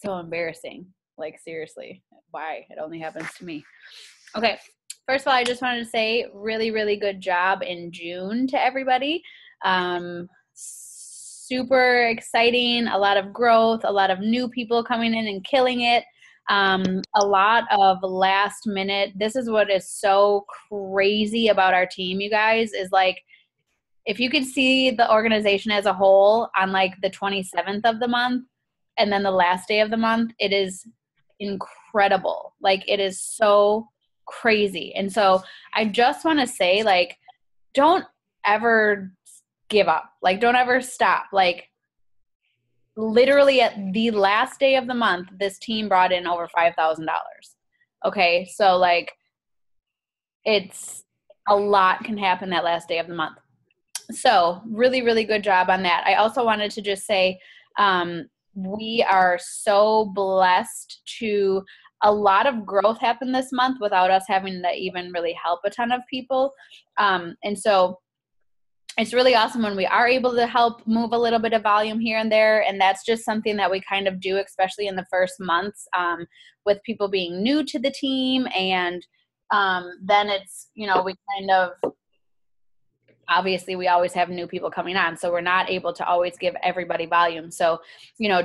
so embarrassing. Like, seriously, why? It only happens to me. Okay. First of all, I just wanted to say really, really good job in June to everybody. Super exciting, a lot of growth, a lot of new people coming in and killing it. A lot of last minute. This is what is so crazy about our team, you guys, is like, if you could see the organization as a whole on like the 27th of the month and then the last day of the month, it is incredible. Like, it is so crazy. And so I just want to say, like, don't ever give up. Like, don't ever stop. Like, literally at the last day of the month, this team brought in over $5,000. Okay. So like, it's a lot can happen that last day of the month. So really, really good job on that. I also wanted to just say, we are so blessed to a lot of growth happen this month without us having to even really help a ton of people. And so it's really awesome when we are able to help move a little bit of volume here and there. And that's just something that we kind of do, especially in the first months, with people being new to the team. And then it's, we kind of, obviously we always have new people coming on, so we're not able to always give everybody volume. So,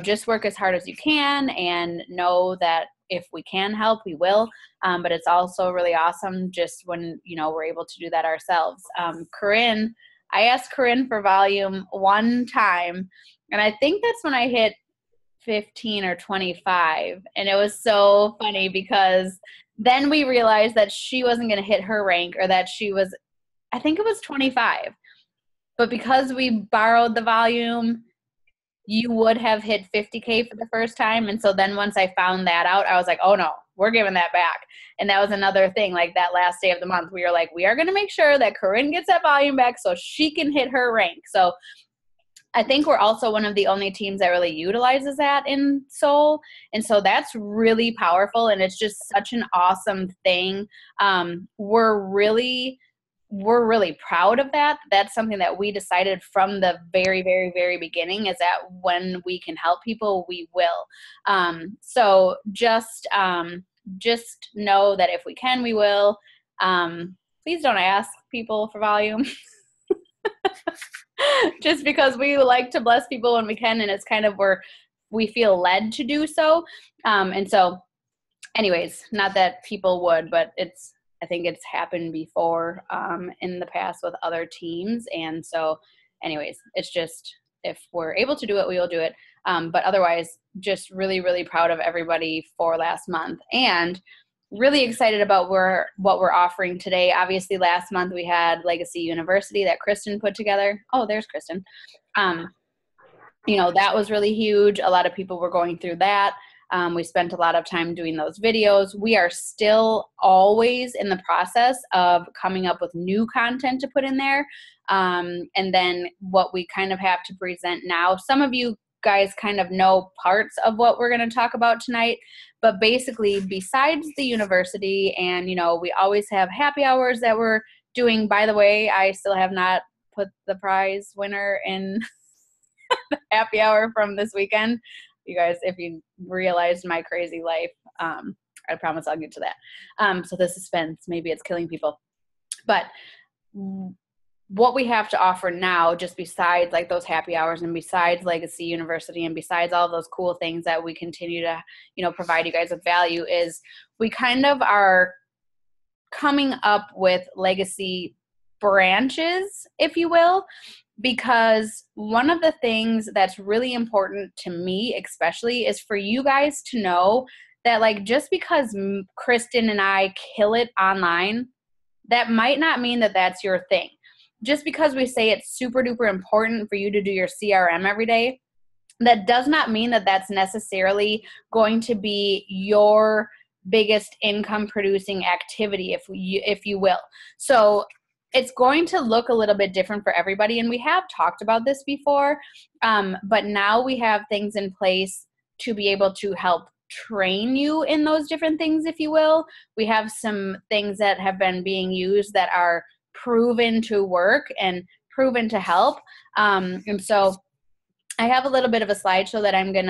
just work as hard as you can and know that if we can help, we will. But it's also really awesome just when, we're able to do that ourselves. Corinne, I asked Corinne for volume one time, and I think that's when I hit 15 or 25. And it was so funny because then we realized that she wasn't going to hit her rank, or that I think it was 25. But because we borrowed the volume, you would have hit 50K for the first time. And so then once I found that out, I was like, oh no, we're giving that back. And that was another thing, like that last day of the month, we were like, we are going to make sure that Corinne gets that volume back so she can hit her rank. So I think we're also one of the only teams that really utilizes that in Solle. And so that's really powerful. And it's just such an awesome thing. We're really proud of that. That's something that we decided from the very, very, very beginning, is that when we can help people, we will. So just know that if we can, we will. Please don't ask people for volume. Just because we like to bless people when we can, and it's kind of where we feel led to do so. And so anyways, not that people would, but I think it's happened before in the past with other teams. And so anyways, it's just, if we're able to do it, we will do it. But otherwise, just really, really proud of everybody for last month, and really excited about what we're offering today. Obviously, last month we had Legacy University that Kristen put together. Oh, there's Kristen. That was really huge. A lot of people were going through that. We spent a lot of time doing those videos. We are still always in the process of coming up with new content to put in there. And then what we kind of have to present now, some of you guys kind of know parts of what we're going to talk about tonight, but basically besides the university, and, we always have happy hours that we're doing. By the way, I still have not put the prize winner in the happy hour from this weekend. You guys, if you realized my crazy life, I promise I'll get to that. So the suspense, maybe it's killing people. But what we have to offer now, just besides like those happy hours, and besides Legacy University, and besides all those cool things that we continue to, provide you guys with value, is we kind of are coming up with legacy branches, if you will. Because one of the things that's really important to me, especially, is for you guys to know that, like, just because Kristen and I kill it online, that might not mean that that's your thing. Just because we say it's super duper important for you to do your CRM every day, that does not mean that that's necessarily going to be your biggest income producing activity, if you will. So it's going to look a little bit different for everybody. And we have talked about this before, but now we have things in place to be able to help train you in those different things, if you will. We have some things that have been being used that are proven to work and proven to help. And so I have a little bit of a slideshow that I'm going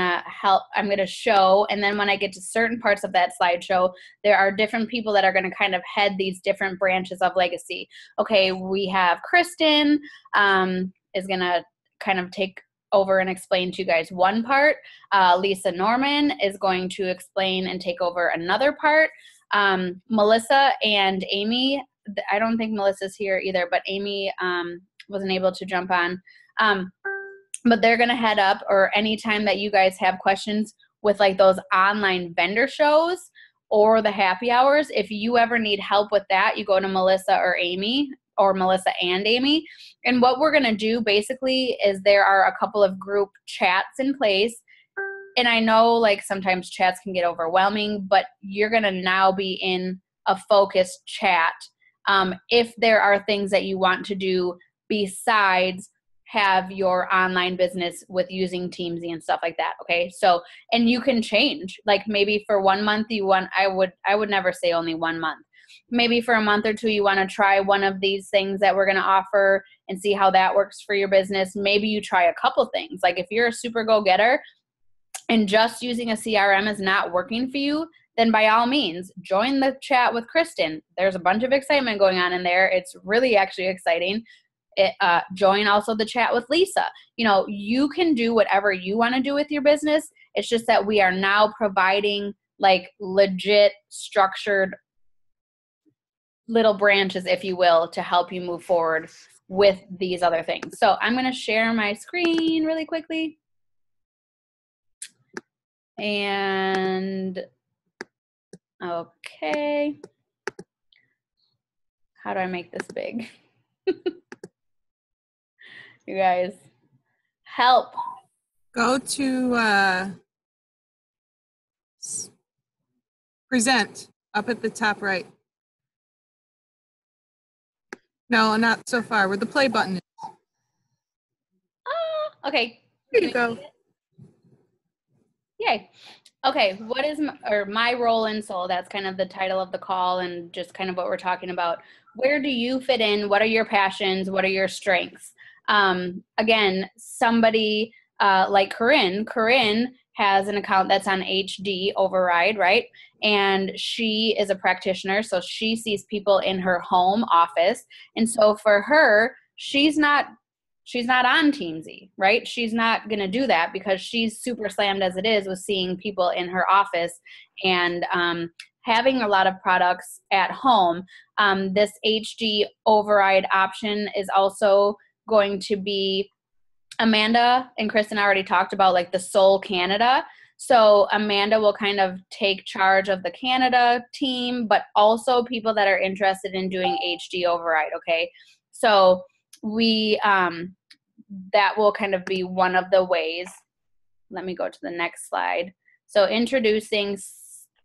to show. And then when I get to certain parts of that slideshow, there are different people that are going to kind of head these different branches of legacy. Okay, we have Kristen is going to kind of take over and explain to you guys one part. Lisa Norman is going to explain and take over another part. Melissa and Amy, I don't think Melissa's here either, but Amy wasn't able to jump on. But they're going to head up, or anytime that you guys have questions with like those online vendor shows or the happy hours, if you ever need help with that, you go to Melissa or Amy, or Melissa and Amy. And what we're going to do basically is there are a couple of group chats in place. And I know like sometimes chats can get overwhelming, but you're going to now be in a focused chat. If there are things that you want to do besides have your online business with using Teamsy and stuff like that. Okay. So, and you can change, like maybe for 1 month I would never say only 1 month. Maybe for a month or two, you want to try one of these things that we're going to offer and see how that works for your business. Maybe you try a couple things. Like if you're a super go-getter and just using a CRM is not working for you, then by all means, join the chat with Kristen. There's a bunch of excitement going on in there. It's really actually exciting. Join also the chat with Lisa. You can do whatever you want to do with your business. It's just that we are now providing like legit structured little branches, if you will, to help you move forward with these other things. So I'm going to share my screen really quickly. And okay. How do I make this big? You guys, help. Go to present up at the top right. No, not so far, where the play button is. Okay. Here you go. Yay. Okay, what is my role in Solle? That's kind of the title of the call and just kind of what we're talking about. Where do you fit in? What are your passions? What are your strengths? Again, somebody like Corinne has an account that's on HD Override, right? And she is a practitioner, so she sees people in her home office. And so for her, she's not on Teamsy, right? She's not going to do that because she's super slammed as it is with seeing people in her office and having a lot of products at home. This HD override option is also going to be, Amanda and Kristen already talked about like the Solle Canada. So Amanda will kind of take charge of the Canada team, but also people that are interested in doing HD override. Okay. So we, that will kind of be one of the ways. Let me go to the next slide. So introducing,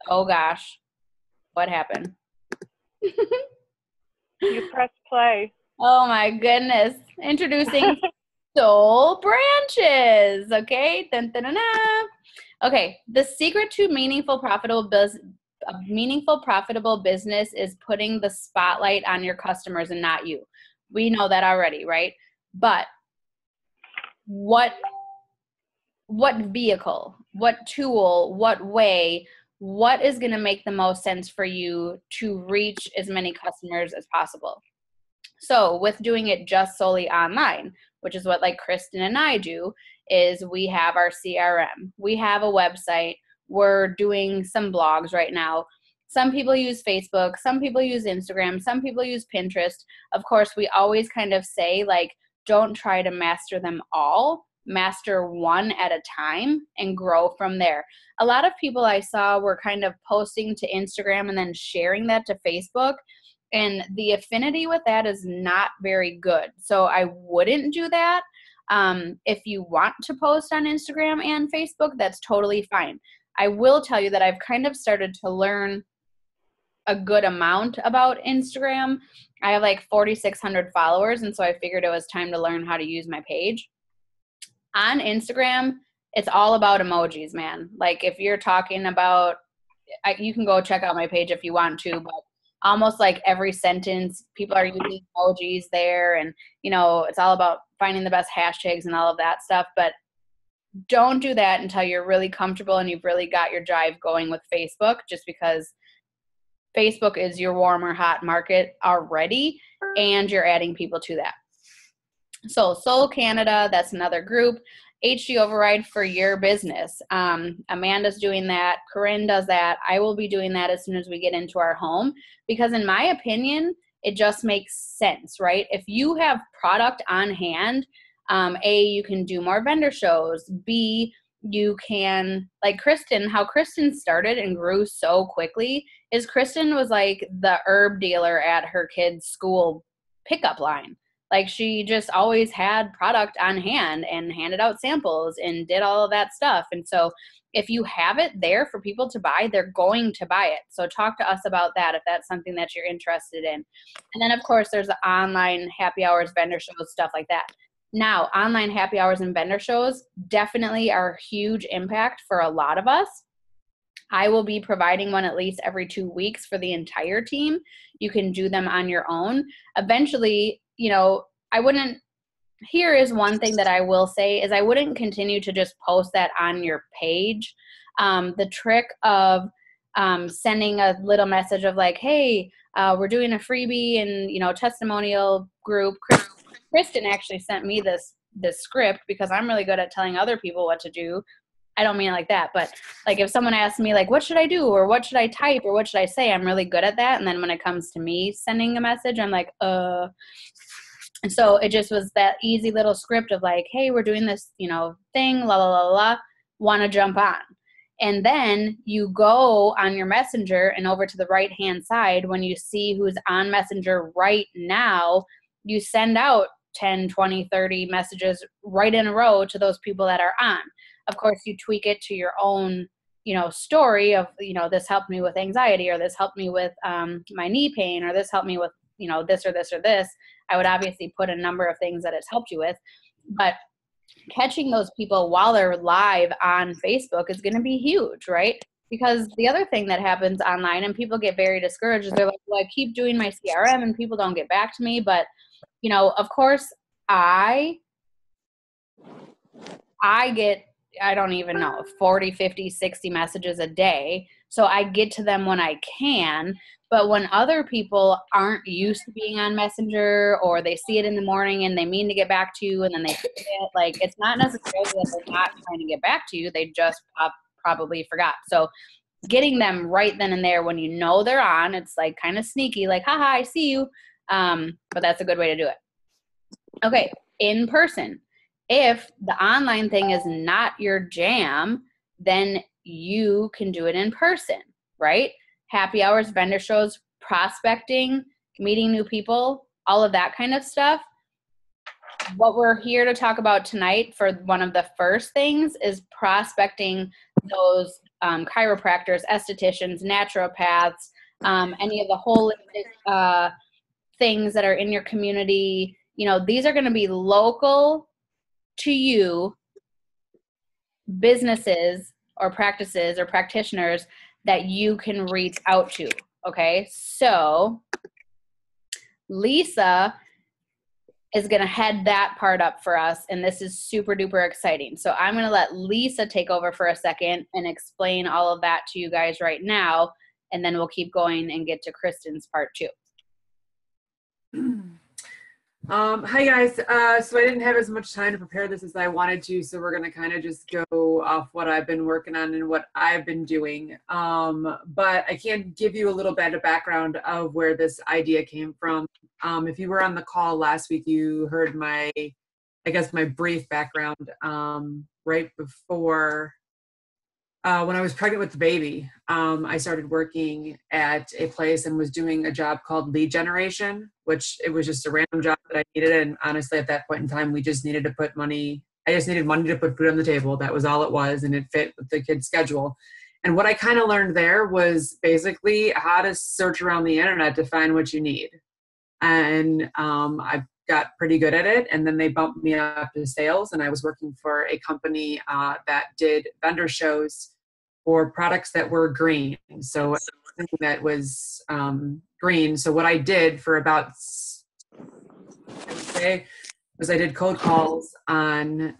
oh gosh, what happened? You press play. Oh my goodness. Introducing Solle branches. Okay. Dun, dun, dun, dun. Okay. The secret to meaningful, profitable business is putting the spotlight on your customers and not you. We know that already, right? But what vehicle, what tool, what way, what is going to make the most sense for you to reach as many customers as possible? So with doing it just solely online, which is what like Kristen and I do, is we have our CRM. We have a website. We're doing some blogs right now. Some people use Facebook. Some people use Instagram. Some people use Pinterest. Of course, we always kind of say like, don't try to master them all. Master one at a time and grow from there. A lot of people I saw were kind of posting to Instagram and then sharing that to Facebook. And the affinity with that is not very good. So I wouldn't do that. If you want to post on Instagram and Facebook, that's totally fine. I will tell you that I've kind of started to learn a good amount about Instagram. I have like 4,600 followers. And so I figured it was time to learn how to use my page. On Instagram, it's all about emojis, man. Like if you're talking about, you can go check out my page if you want to, but almost like every sentence, people are using emojis there. And, it's all about finding the best hashtags and all of that stuff. But don't do that until you're really comfortable and you've really got your drive going with Facebook, just because Facebook is your warm or hot market already, and you're adding people to that. So Soul Canada, that's another group. HG Override for your business. Amanda's doing that. Corinne does that. I will be doing that as soon as we get into our home, because in my opinion, it just makes sense, right? If you have product on hand, A, you can do more vendor shows. B, you can, like Kristen, how Kristen started and grew so quickly is Kristen was like the herb dealer at her kid's school pickup line. Like she just always had product on hand and handed out samples and did all of that stuff. And so if you have it there for people to buy, they're going to buy it. So talk to us about that if that's something that you're interested in. And then of course there's the online happy hours, vendor shows, stuff like that. Now, online happy hours and vendor shows definitely are a huge impact for a lot of us. I will be providing one at least every 2 weeks for the entire team. You can do them on your own. Eventually, here is one thing that I will say is I wouldn't continue to just post that on your page. The trick of sending a little message of like, hey, we're doing a freebie and, testimonial group. Kristen actually sent me this script because I'm really good at telling other people what to do. I don't mean it like that, but like if someone asks me like, what should I do? Or what should I type? Or what should I say? I'm really good at that. And then when it comes to me sending a message, I'm like, And so it just was that easy little script of like, hey, we're doing this, thing, la, la, la, la, want to jump on. And then you go on your messenger and over to the right-hand side, when you see who's on messenger right now, you send out 10, 20, 30 messages right in a row to those people that are on. Of course, you tweak it to your own, story of, this helped me with anxiety, or this helped me with my knee pain, or this helped me with, this or this or this. I would obviously put a number of things that it's helped you with, but catching those people while they're live on Facebook is going to be huge, right? Because the other thing that happens online and people get very discouraged is they're like, well, I keep doing my CRM and people don't get back to me. But, of course, I get, I don't even know, 40, 50, 60 messages a day. So I get to them when I can. But when other people aren't used to being on Messenger, or they see it in the morning and they mean to get back to you and then they forget, like, it's not necessarily that they're not trying to get back to you. They just probably forgot. So getting them right then and there when you know they're on, it's like kind of sneaky, like, haha, I see you. But that's a good way to do it. Okay, in person. If the online thing is not your jam, then you can do it in person, right? Happy hours, vendor shows, prospecting, meeting new people, all of that kind of stuff. What we're here to talk about tonight for one of the first things is prospecting those chiropractors, estheticians, naturopaths, any of the holistic things that are in your community. These are going to be local to you businesses or practices or practitioners that you can reach out to. Okay, so Lisa is going to head that part up for us, and this is super duper exciting. So I'm going to let Lisa take over for a second and explain all of that to you guys right now, and then we'll keep going and get to Kristen's part too. Hi guys. So I didn't have as much time to prepare this as I wanted to, so we're going to kind of just go off what I've been working on and what I've been doing. But I can give you a little bit of background of where this idea came from. If you were on the call last week, you heard my brief background right before when I was pregnant with the baby. I started working at a place and was doing a job called lead generation, which it was just a random job that I needed. And honestly, at that point in time, we just needed to put money. I just needed money to put food on the table. That was all it was. And it fit with the kid's schedule. And what I kind of learned there was basically how to search around the internet to find what you need. And I got pretty good at it. And then they bumped me up to sales. And I was working for a company that did vendor shows for products that were green. So something that was green. So what I did for about, I would say, was I did cold calls on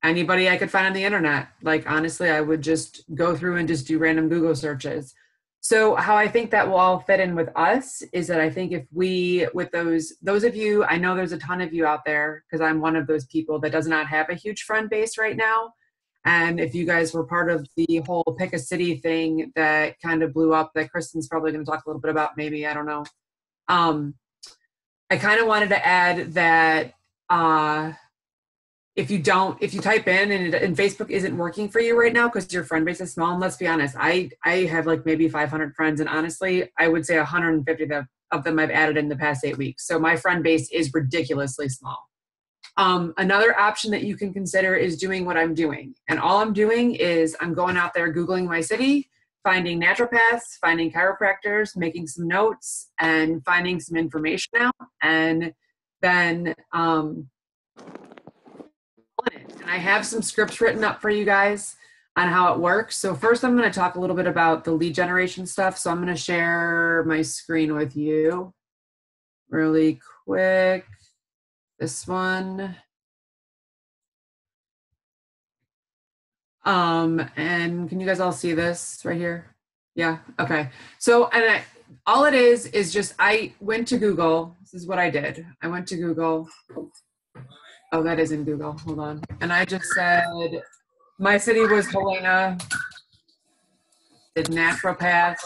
anybody I could find on the internet. Like, honestly, I would just go through and just do random Google searches. So how I think that will all fit in with us is that I think if we, with those of you, I know there's a ton of you out there, because I'm one of those people that does not have a huge friend base right now. And if you guys were part of the whole pick a city thing that kind of blew up, that Kristen's probably going to talk a little bit about, maybe, I don't know. I kind of wanted to add that if you type in and Facebook isn't working for you right now because your friend base is small, and let's be honest, I have like maybe 500 friends, and honestly, I would say 150 of them I've added in the past 8 weeks. So my friend base is ridiculously small. Another option that you can consider is doing what I'm doing. And all I'm doing is I'm going out there, Googling my city, finding naturopaths, finding chiropractors, making some notes, and finding some information out. And then, and I have some scripts written up for you guys on how it works. So first I'm going to talk a little bit about the lead generation stuff. So I'm going to share my screen with you really quick. This one. And can you guys all see this right here? Yeah, okay. So, and all it is just, I went to Google. This is what I did. I went to Google. Oh, that is in Google, hold on. And I just said, my city was Helena, did naturopaths.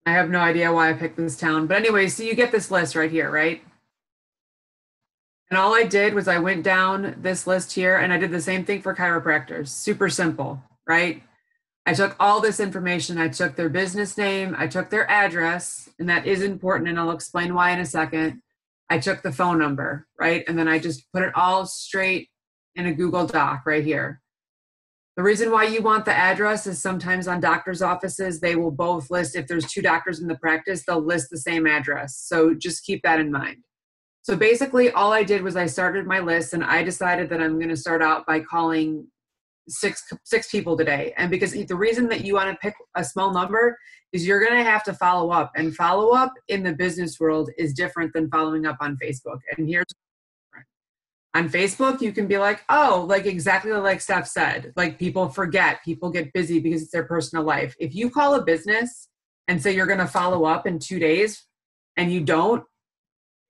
I have no idea why I picked this town. But anyway, so you get this list right here, right? And all I did was I went down this list here and I did the same thing for chiropractors. Super simple, right? I took all this information. I took their business name. I took their address, and that is important, and I'll explain why in a second. I took the phone number, right? And then I just put it all straight in a Google Doc right here. The reason why you want the address is sometimes on doctor's offices, they will both list, if there's 2 doctors in the practice, they'll list the same address. So just keep that in mind. So basically all I did was I started my list, and I decided that I'm going to start out by calling six people today. And because the reason that you want to pick a small number is you're going to have to follow up, and follow up in the business world is different than following up on Facebook. And here's on Facebook, you can be like, oh, like exactly like Steph said, like people forget, people get busy because it's their personal life. If you call a business and say you're going to follow up in 2 days and you don't,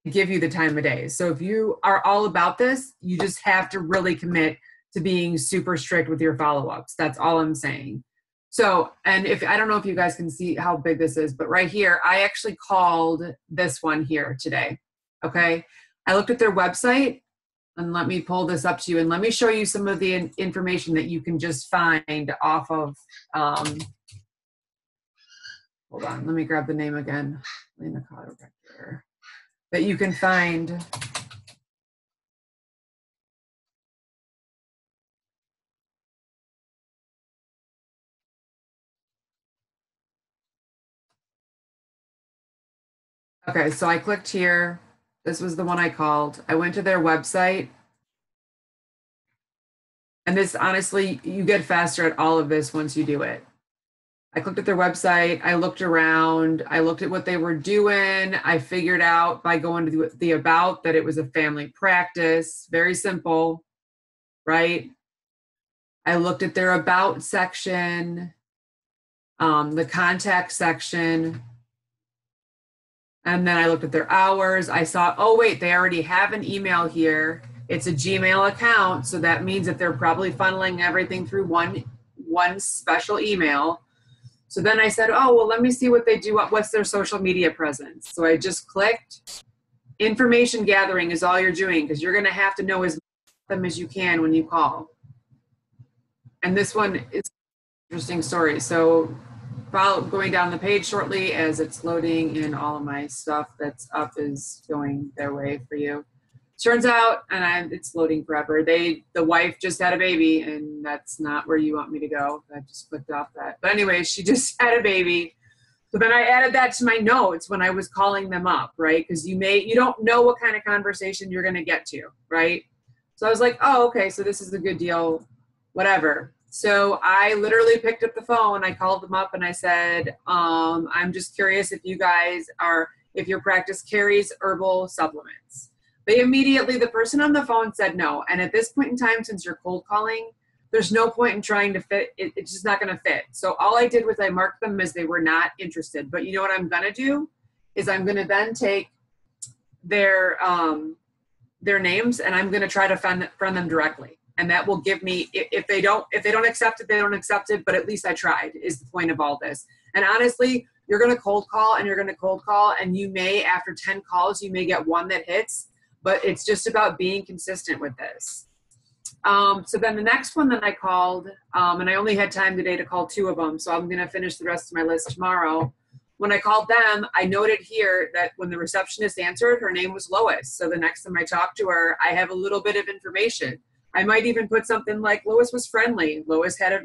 give you the time of day. So if you are all about this, you just have to really commit to being super strict with your follow-ups. That's all I'm saying. So, and if, I don't know if you guys can see how big this is, but right here, I actually called this one here today. Okay. I looked at their website, and let me pull this up to you, and let me show you some of the information that you can just find off of, hold on, let me grab the name again. Lena Chiropractor. That you can find. Okay, so I clicked here. This was the one I called. I went to their website. And this, honestly, you get faster at all of this once you do it. I clicked at their website. I looked around. I looked at what they were doing. I figured out by going to the about that it was a family practice. Very simple, right? I looked at their about section, the contact section. And then I looked at their hours. I saw, oh, wait, they already have an email here. It's a Gmail account. So that means that they're probably funneling everything through one special email. So then I said, oh, well, let me see what they do. What's their social media presence? So I just clicked. Information gathering is all you're doing, because you're going to have to know as much of them as you can when you call. And this one is an interesting story. So going down the page shortly as it's loading, and all of my stuff that's up is going their way for you. Turns out, and it's loading forever, the wife just had a baby, and that's not where you want me to go. I just clicked off that. But anyway, she just had a baby. So then I added that to my notes when I was calling them up, right? Because you don't know what kind of conversation you're going to get to, right? So I was like, oh, okay, so this is a good deal, whatever. So I literally picked up the phone. I called them up and I said, I'm just curious if if your practice carries herbal supplements. They immediately, the person on the phone said no. And at this point in time, since you're cold calling, there's no point in trying to fit. It's just not going to fit. So all I did was I marked them as they were not interested. But you know what I'm going to do is I'm going to then take their names and I'm going to try to friend them directly. And that will give me, if they don't accept it, they don't accept it, but at least I tried is the point of all this. And honestly, you're going to cold call and you may, after 10 calls, you may get one that hits, but it's just about being consistent with this. So then the next one that I called, and I only had time today to call 2 of them, so I'm going to finish the rest of my list tomorrow. When I called them, I noted here that when the receptionist answered, her name was Lois. So the next time I talk to her, I have a little bit of information. I might even put something like Lois was friendly. Lois had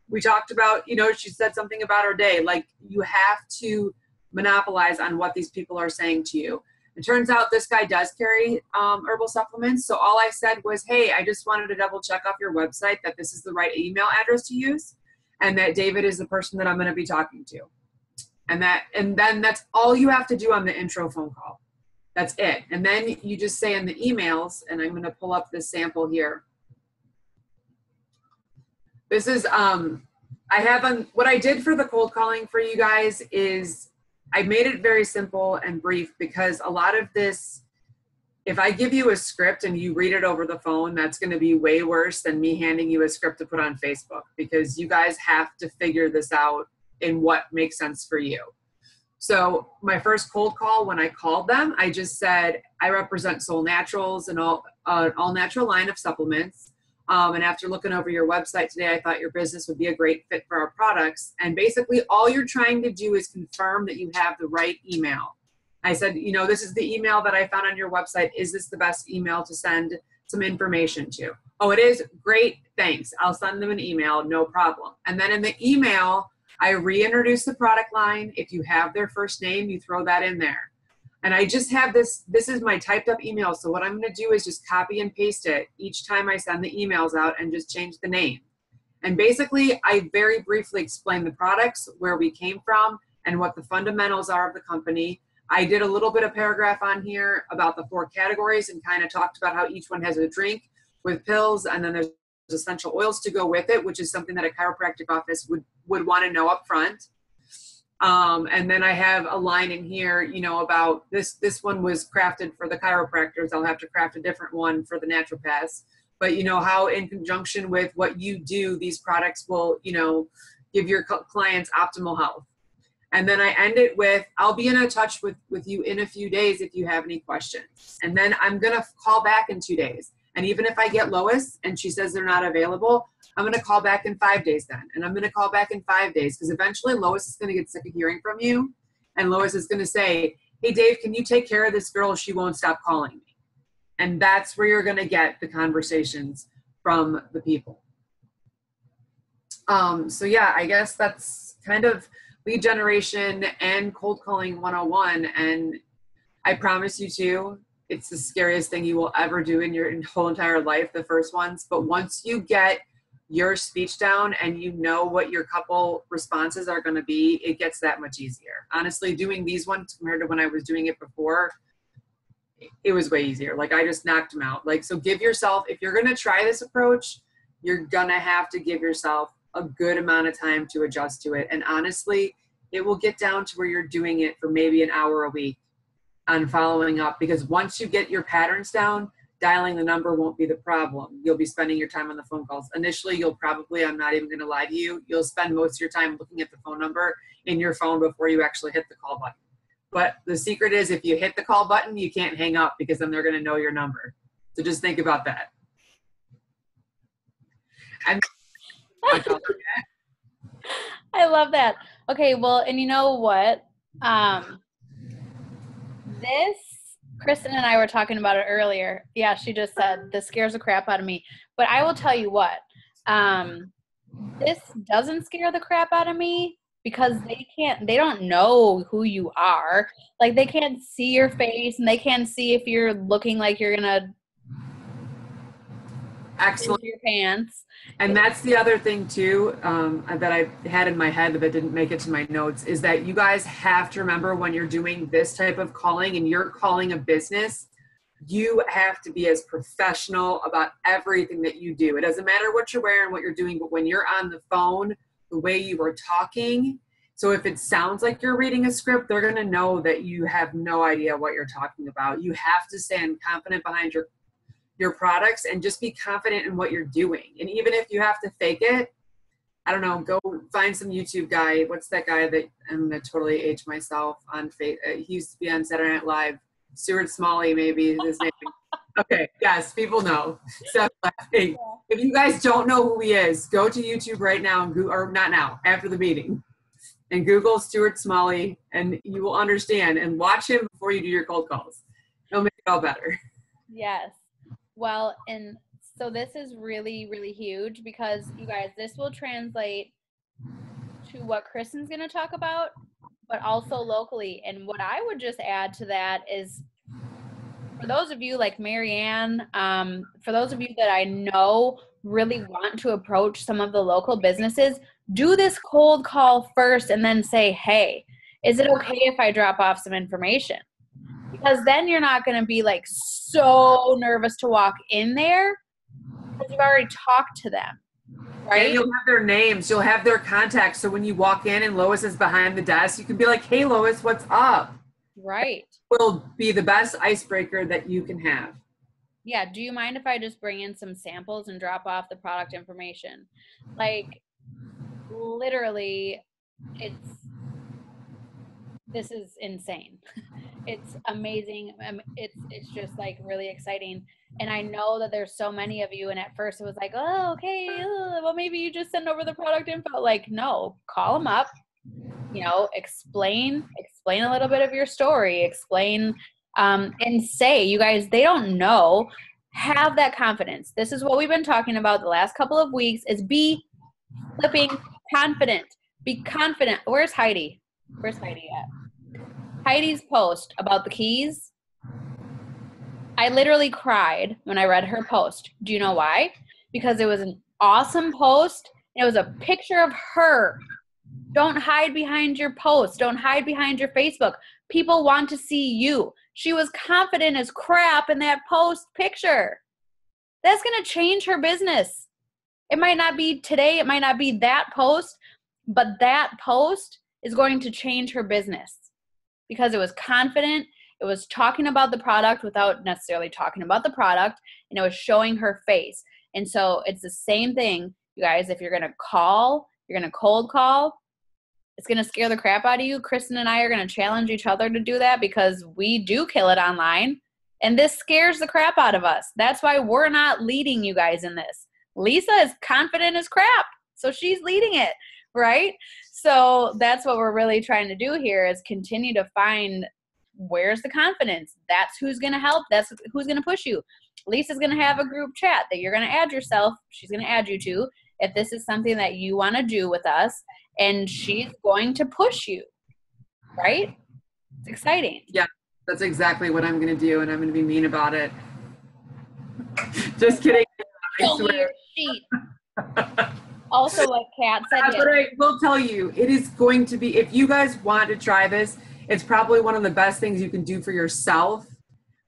we talked about, she said something about her day. Like, you have to monopolize on what these people are saying to you. It turns out this guy does carry herbal supplements. So all I said was, hey, I just wanted to double check off your website that this is the right email address to use and that David is the person that I'm going to be talking to. And then that's all you have to do on the intro phone call. That's it. And then you just say in the emails, and I'm going to pull up this sample here. This is, what I did for the cold calling for you guys is I made it very simple and brief, because a lot of this, if I give you a script and you read it over the phone, that's going to be way worse than me handing you a script to put on Facebook, because you guys have to figure this out in what makes sense for you. So my first cold call, when I called them, I just said, I represent Soul Naturals and all natural line of supplements. And after looking over your website today, I thought your business would be a great fit for our products. And basically all you're trying to do is confirm that you have the right email. I said, this is the email that I found on your website. Is this the best email to send some information to? Oh, it is? Great, thanks. I'll send them an email, no problem. And then in the email, I reintroduce the product line. If you have their first name, you throw that in there. And I just have this is my typed up email. So what I'm going to do is just copy and paste it each time I send the emails out and just change the name. And basically, I very briefly explain the products, where we came from, and what the fundamentals are of the company. I did a little bit of paragraph on here about the 4 categories and kind of talked about how each one has a drink with pills, and then there's essential oils to go with it, which is something that a chiropractic office would want to know up front. And then I have a line in here, about this one was crafted for the chiropractors. I'll have to craft a different one for the naturopaths. But how in conjunction with what you do, these products will, give your clients optimal health. And then I end it with, I'll be in touch with you in a few days if you have any questions. And then I'm going to call back in 2 days. And even if I get Lois and she says they're not available, I'm going to call back in 5 days then. And I'm going to call back in 5 days, because eventually Lois is going to get sick of hearing from you. And Lois is going to say, hey, Dave, can you take care of this girl? She won't stop calling me. And that's where you're going to get the conversations from the people. So yeah, I guess that's kind of lead generation and cold calling 101. And I promise you too, it's the scariest thing you will ever do in your whole entire life, the first ones. But once you get your speech down and you know what your couple responses are going to be, it gets that much easier. Honestly, doing these ones compared to when I was doing it before, it was way easier. Like, I just knocked them out. Like, so give yourself, if you're going to try this approach, you're going to have to give yourself a good amount of time to adjust to it. And honestly, it will get down to where you're doing it for maybe an hour a week on following up, because once you get your patterns down, dialing the number won't be the problem. You'll be spending your time on the phone calls. Initially, you'll probably, I'm not even going to lie to you, you'll spend most of your time looking at the phone number in your phone before you actually hit the call button. But the secret is, if you hit the call button, you can't hang up, because then they're going to know your number. So just think about that. And I love that. Okay, well, and you know what? Kristen and I were talking about it earlier. Yeah, she just said, this scares the crap out of me. But I will tell you what, this doesn't scare the crap out of me, because they don't know who you are. Like, they can't see your face, and they can't see if you're looking like you're going to Excellent. Your pants. And that's the other thing too, that I had in my head that didn't make it to my notes, is that you guys have to remember when you're doing this type of calling and you're calling a business, you have to be as professional about everything that you do. It doesn't matter what you're wearing, what you're doing, but when you're on the phone, the way you are talking. So if it sounds like you're reading a script, they're going to know that you have no idea what you're talking about. You have to stand confident behind your products and just be confident in what you're doing. And even if you have to fake it, I don't know, go find some YouTube guy. What's that guy that I'm going to totally age myself on? He used to be on Saturday Night Live. Stuart Smalley, maybe is his name. Okay, yes, people know. Stop laughing. If you guys don't know who he is, go to YouTube right now, and or not now, after the meeting, and Google Stuart Smalley, and you will understand. And watch him before you do your cold calls. It'll make it all better. Yes. Well, and so this is really, really huge because you guys, this will translate to what Kristen's going to talk about, but also locally. And what I would just add to that is, for those of you like Marianne, for those of you that I know really want to approach some of the local businesses, do this cold call first and then say, hey, is it okay if I drop off some information? Because then you're not going to be like so nervous to walk in there because you've already talked to them, right? And you'll have their names, you'll have their contacts. So when you walk in and Lois is behind the desk, you can be like, hey, Lois, what's up? Right. Will be the best icebreaker that you can have. Yeah. Do you mind if I just bring in some samples and drop off the product information? Like, literally, this is insane. It's amazing. It's just like really exciting. And I know that there's so many of you. And at first it was like, oh, okay. Well, maybe you just send over the product info. Like, no, call them up, explain a little bit of your story, explain, and say, you guys, they don't know. Have that confidence. This is what we've been talking about the last couple of weeks is be flipping confident. Be confident. Where's Heidi? Where's Heidi at? Heidi's post about the keys, I literally cried when I read her post. Do you know why? Because it was an awesome post. And it was a picture of her. Don't hide behind your post. Don't hide behind your Facebook. People want to see you. She was confident as crap in that post picture. That's going to change her business. It might not be today. It might not be that post, but that post is going to change her business. Because it was confident, it was talking about the product without necessarily talking about the product, and it was showing her face. And so it's the same thing, you guys. If you're going to call, you're going to cold call, it's going to scare the crap out of you. Kristen and I are going to challenge each other to do that because we do kill it online, and this scares the crap out of us. That's why we're not leading you guys in this. Lisa is confident as crap, so she's leading it, right? So that's what we're really trying to do here is continue to find where's the confidence. That's who's going to help. That's who's going to push you. Lisa's going to have a group chat that you're going to add yourself. She's going to add you to if this is something that you want to do with us, and she's going to push you, right? It's exciting. Yeah, that's exactly what I'm going to do, and I'm going to be mean about it. Just kidding. I swear. Also, like Kat said, but I will tell you, it is going to be, if you guys want to try this, it's probably one of the best things you can do for yourself,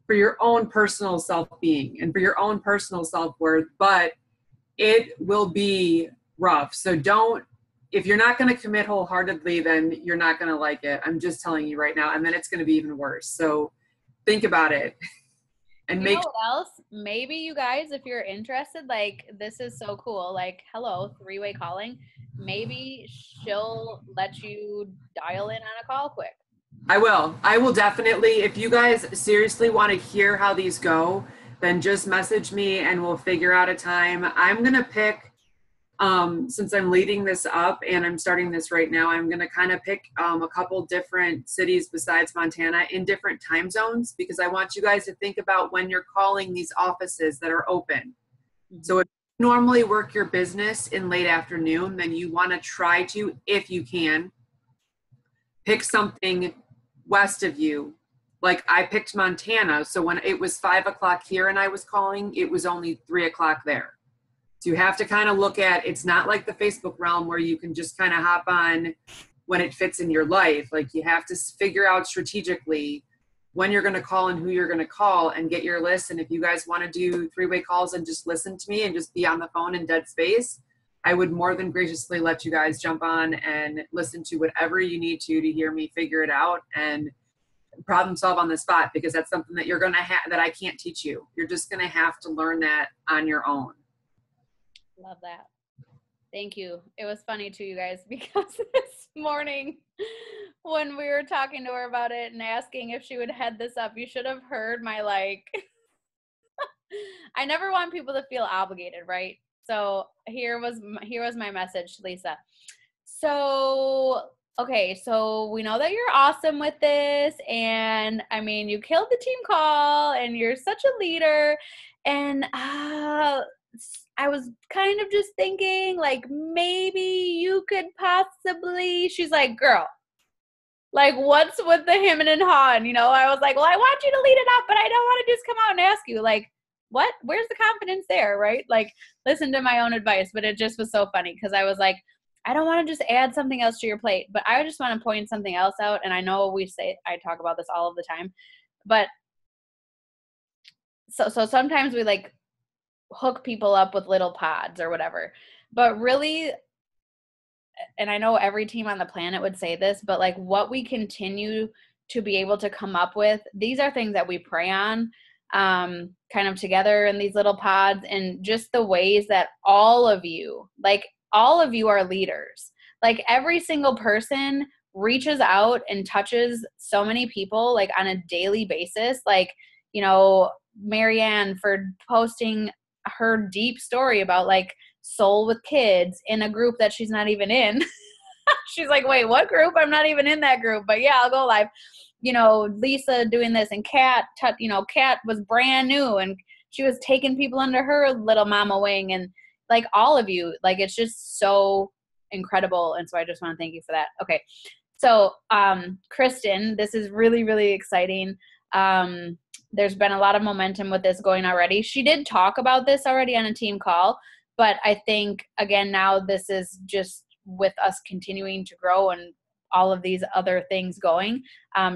for your own personal self-being and for your own personal self-worth, but it will be rough. So if you're not going to commit wholeheartedly, then you're not going to like it. I'm just telling you right now. And then it's going to be even worse. So think about it. And you know what else? Maybe you guys, if you're interested, like this is so cool. Like, hello, three-way calling. Maybe she'll let you dial in on a call quick. I will definitely. If you guys seriously want to hear how these go, then just message me and we'll figure out a time. I'm going to pick, since I'm leading this up and I'm starting this right now, I'm going to kind of pick a couple different cities besides Montana in different time zones, because I want you guys to think about when you're calling these offices that are open. Mm-hmm. So if you normally work your business in late afternoon, then you want to try to, if you can, pick something west of you. Like I picked Montana. So when it was 5 o'clock here and I was calling, it was only 3 o'clock there. So you have to kind of look at, it's not like the Facebook realm where you can just kind of hop on when it fits in your life. Like you have to figure out strategically when you're going to call and who you're going to call and get your list. And if you guys want to do 3-way calls and just listen to me and just be on the phone in dead space, I would more than graciously let you guys jump on and listen to whatever you need to hear me figure it out and problem solve on the spot, because that's something that you're going to have that I can't teach you. You're just going to have to learn that on your own. Love that. Thank you. It was funny too, you guys, because this morning when we were talking to her about it and asking if she would head this up, you should have heard my I never want people to feel obligated, right? So here was my message to Lisa. So, okay, so we know that you're awesome with this, and I mean, you killed the team call, and you're such a leader, and I was kind of just thinking, like, maybe you could possibly, she's like, girl, like, what's with the him and hawing? You know, I was like, well, I want you to lead it up, but I don't want to just come out and ask you, like, what? Where's the confidence there, right? Like, listen to my own advice. But it just was so funny because I was like, I don't want to just add something else to your plate, but I just want to point something else out. And I know I talk about this all of the time, but so sometimes we like hook people up with little pods or whatever, but really, and I know every team on the planet would say this, but like what we continue to be able to come up with, these are things that we pray on kind of together in these little pods, and just the ways that all of you are leaders. Like every single person reaches out and touches so many people like on a daily basis. Like, you know, Marianne for posting her deep story about like Soul with kids in a group that she's not even in. She's like, wait, what group? I'm not even in that group, but yeah, I'll go live. You know, Lisa doing this, and Kat was brand new and she was taking people under her little mama wing, and like all of you, like it's just so incredible. And so I just want to thank you for that. Okay. So, Kristen, this is really, really exciting. There's been a lot of momentum with this going already. She did talk about this already on a team call, but I think, again, now this is just with us continuing to grow and all of these other things going.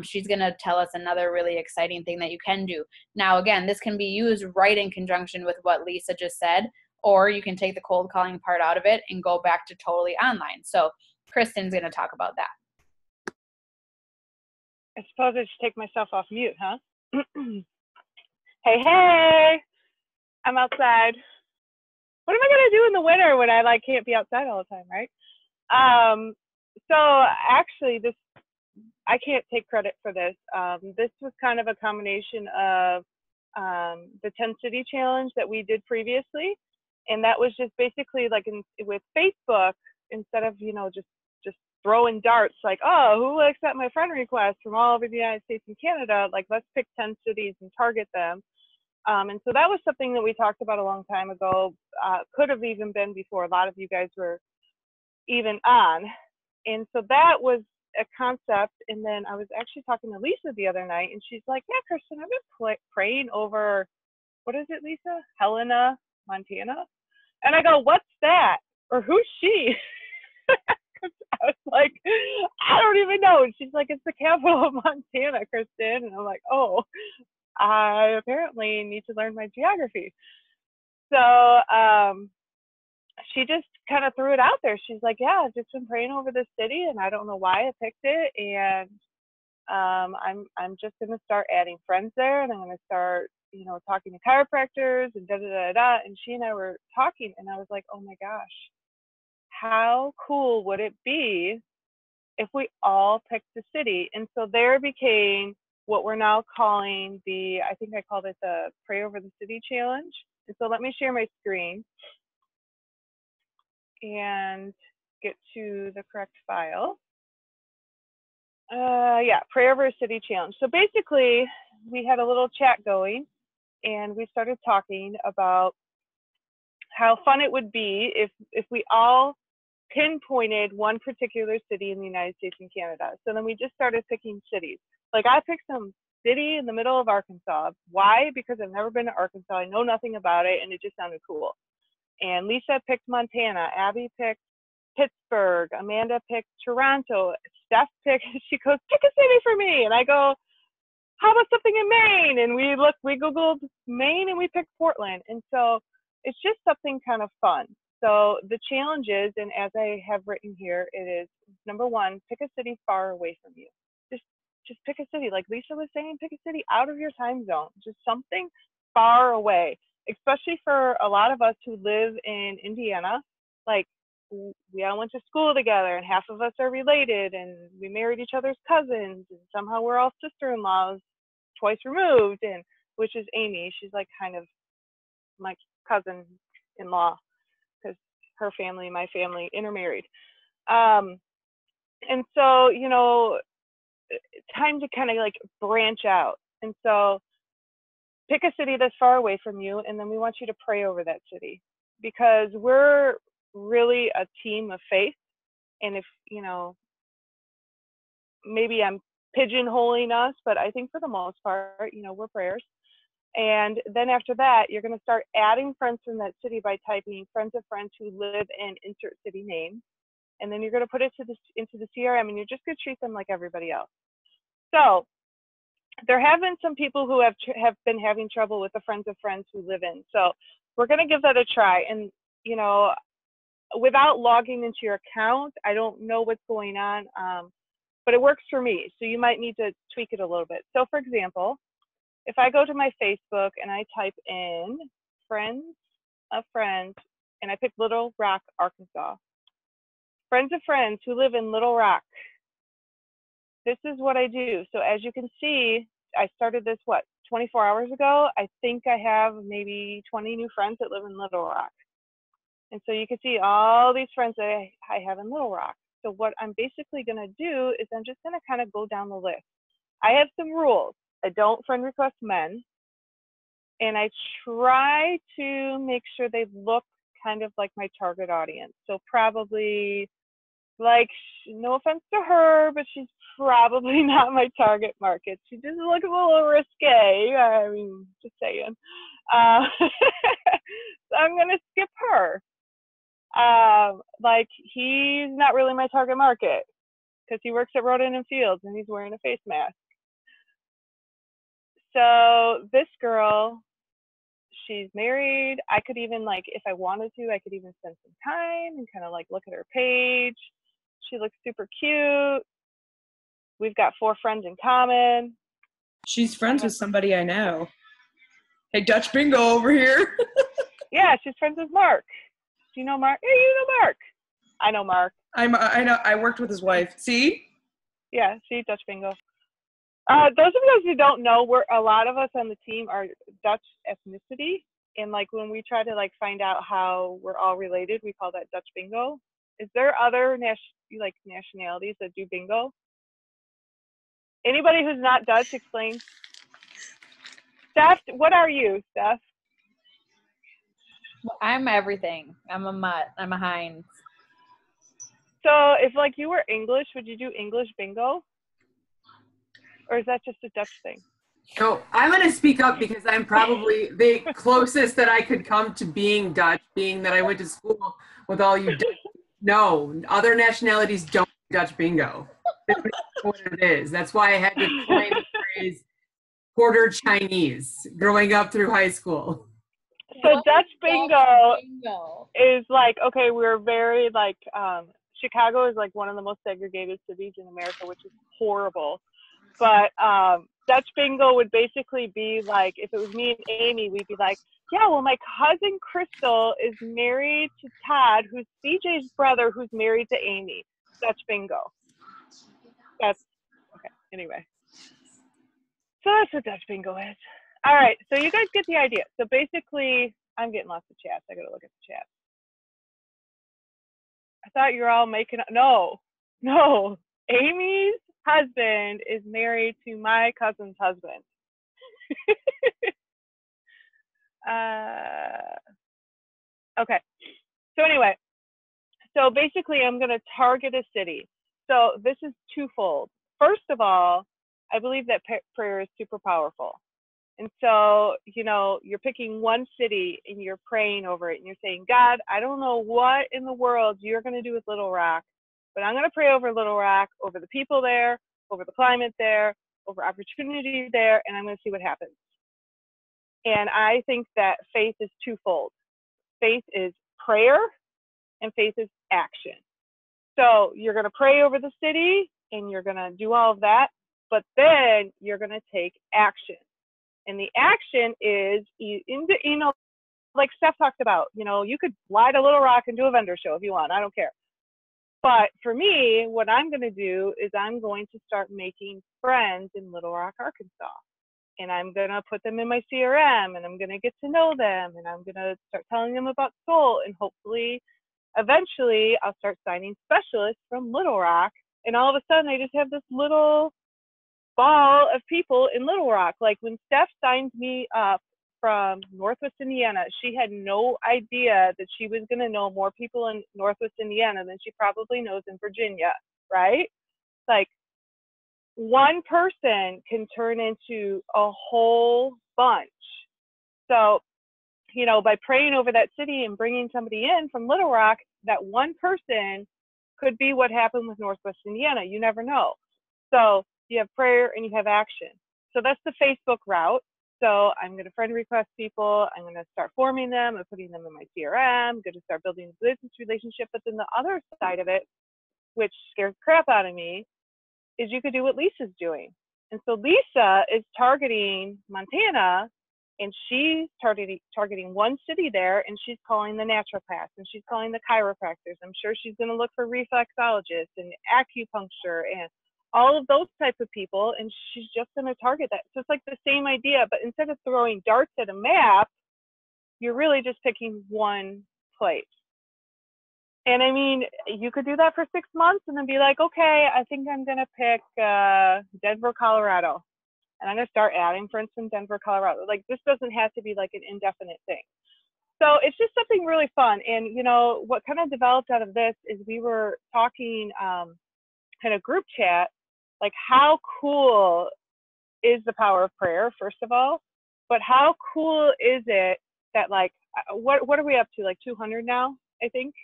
She's going to tell us another really exciting thing that you can do. Now, again, this can be used right in conjunction with what Lisa just said, or you can take the cold calling part out of it and go back to totally online. So Kristen's going to talk about that. I suppose I should take myself off mute, huh? Hey, I'm outside. What am I going to do in the winter when I like can't be outside all the time, right? So actually I can't take credit for this. This was kind of a combination of the 10 City Challenge that we did previously. And that was just basically like with Facebook, instead of, you know, just throwing darts like, oh, who will accept my friend request from all over the United States and Canada? Like, let's pick 10 cities and target them. And so that was something that we talked about a long time ago. Could have even been before a lot of you guys were even on. And so that was a concept. And then I was actually talking to Lisa the other night, and she's like, yeah, Kristen, I've been praying over, what is it, Lisa? Helena, Montana? And I go, what's that? Or who's she? I was like, I don't even know. And she's like, it's the capital of Montana, Kristen. And I'm like, oh, I apparently need to learn my geography. So she just kind of threw it out there. She's like, yeah, I've just been praying over this city, and I don't know why I picked it. And I'm just going to start adding friends there, and I'm going to start, you know, talking to chiropractors and da da da da. And she and I were talking, and I was like, oh my gosh, how cool would it be if we all picked a city? And so there became what we're now calling I think I called it the Pray Over the City Challenge. And so let me share my screen and get to the correct file. Yeah, Pray Over a City Challenge. So basically, we had a little chat going, and we started talking about how fun it would be if we all pinpointed one particular city in the United States and Canada. So then we just started picking cities. Like I picked some city in the middle of Arkansas. Why? Because I've never been to Arkansas. I know nothing about it, and it just sounded cool. And Lisa picked Montana. Abby picked Pittsburgh. Amanda picked Toronto. Steph picked, she goes, pick a city for me. And I go, how about something in Maine? And we Googled Maine and we picked Portland. And so it's just something kind of fun. So the challenge is, and as I have written here, it is number one, pick a city far away from you. Just pick a city. Like Lisa was saying, pick a city out of your time zone, just something far away, especially for a lot of us who live in Indiana. Like we all went to school together and half of us are related and we married each other's cousins and somehow we're all sister-in-laws twice removed, and which is Amy. She's like kind of my cousin-in-law because her family and my family intermarried. And so, you know, time to kind of like branch out. And so pick a city that's far away from you, and then we want you to pray over that city, because we're really a team of faith. And if, you know, maybe I'm pigeonholing us, but I think for the most part, you know, we're prayers. And then after that, you're going to start adding friends from that city by typing friends of friends who live in insert city name. And then you're going to put it into the CRM, and you're just going to treat them like everybody else. So there have been some people who have been having trouble with the friends of friends who live in. So we're going to give that a try. And, you know, without logging into your account, I don't know what's going on, but it works for me. So you might need to tweak it a little bit. So for example, if I go to my Facebook and I type in friends of friends and I pick Little Rock, Arkansas, friends of friends who live in Little Rock, this is what I do. So as you can see, I started this, 24 hours ago? I think I have maybe 20 new friends that live in Little Rock. And so you can see all these friends that I have in Little Rock. So what I'm basically going to do is I'm just going to kind of go down the list. I have some rules. I don't friend request men. And I try to make sure they look kind of like my target audience. So probably, like, no offense to her, but she's probably not my target market. She just looks a little risque. I mean, just saying. So I'm going to skip her. Like, he's not really my target market because he works at Roden and Fields and he's wearing a face mask. So this girl, she's married. I could even, like, if I wanted to, I could even spend some time and kind of like look at her page. She looks super cute. We've got 4 friends in common. She's friends with somebody I know. Hey, Dutch Bingo over here. Yeah, she's friends with Mark. Do you know Mark? Hey, you know Mark. I know Mark. I know. I worked with his wife. See? Yeah, see, Dutch Bingo. Those of you guys who don't know, a lot of us on the team are Dutch ethnicity, and like when we try to like find out how we're all related, we call that Dutch Bingo. Is there other nationalities that do bingo? Anybody who's not Dutch, explain. Steph, what are you, Steph? I'm everything. I'm a mutt. I'm a Heinz. So if like you were English, would you do English bingo? Or is that just a Dutch thing? So I'm going to speak up because I'm probably the closest that I could come to being Dutch, being that I went to school with all you Dutch. No, other nationalities don't do Dutch bingo. That's what it is. That's why I had to coin the phrase quarter Chinese growing up through high school. So Dutch bingo is like, okay, we're very like, Chicago is like one of the most segregated cities in America, which is horrible. But Dutch bingo would basically be like, if it was me and Amy, we'd be like, yeah, well, my cousin Crystal is married to Todd, who's CJ's brother, who's married to Amy. Dutch bingo. That's, okay, anyway. So that's what Dutch bingo is. All right, so you guys get the idea. So basically, I'm getting lots of chats. I gotta look at the chat. I thought you were all making up. No. Amy's husband is married to my cousin's husband. Okay. So anyway, so basically I'm going to target a city. So this is twofold. First of all, I believe that prayer is super powerful. And so, you know, you're picking one city and you're praying over it and you're saying, God, I don't know what in the world you're going to do with Little Rock, but I'm going to pray over Little Rock, over the people there, over the climate there, over opportunity there, and I'm going to see what happens. And I think that faith is twofold. Faith is prayer and faith is action. So you're going to pray over the city and you're going to do all of that, but then you're going to take action. And the action is, you know, like Steph talked about, you know, you could fly to Little Rock and do a vendor show if you want. I don't care. But for me, what I'm going to do is I'm going to start making friends in Little Rock, Arkansas. And I'm going to put them in my CRM and I'm going to get to know them and I'm going to start telling them about Solle, and hopefully eventually I'll start signing specialists from Little Rock, and all of a sudden I just have this little ball of people in Little Rock. Like when Steph signed me up from Northwest Indiana, she had no idea that she was going to know more people in Northwest Indiana than she probably knows in Virginia, right? Like one person can turn into a whole bunch. So, you know, by praying over that city and bringing somebody in from Little Rock, that one person could be what happened with Northwest Indiana. You never know. So you have prayer and you have action. So that's the Facebook route. So I'm going to friend request people. I'm going to start forming them and putting them in my CRM. I'm going to start building a business relationship. But then the other side of it, which scares the crap out of me, is you could do what Lisa's doing. And so Lisa is targeting Montana, and she's targeting one city there, and she's calling the naturopaths, and she's calling the chiropractors. I'm sure she's going to look for reflexologists and acupuncture and all of those types of people, and she's just going to target that. So it's like the same idea, but instead of throwing darts at a map, you're really just picking one place. And I mean, you could do that for 6 months and then be like, okay, I think I'm going to pick Denver, Colorado. And I'm going to start adding friends from Denver, Colorado. Like, this doesn't have to be like an indefinite thing. So it's just something really fun. And, you know, what kind of developed out of this is we were talking in a group chat, like how cool is the power of prayer, first of all, but how cool is it that, like, what are we up to, like 200 now, I think?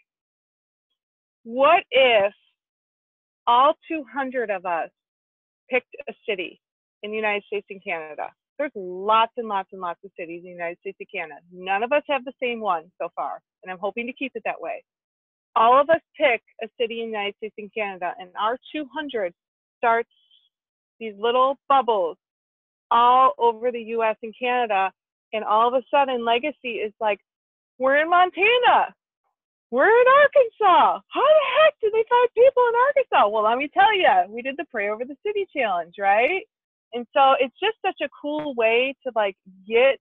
What if all 200 of us picked a city in the United States and Canada? There's lots and lots and lots of cities in the United States and Canada. None of us have the same one so far, and I'm hoping to keep it that way. All of us pick a city in the United States and Canada, and our 200 starts these little bubbles all over the US and Canada, and all of a sudden Legacy is like, we're in Montana. We're in Arkansas. How the heck did they find people in Arkansas? Well, let me tell you, we did the Pray Over the City challenge, right? And so it's just such a cool way to like get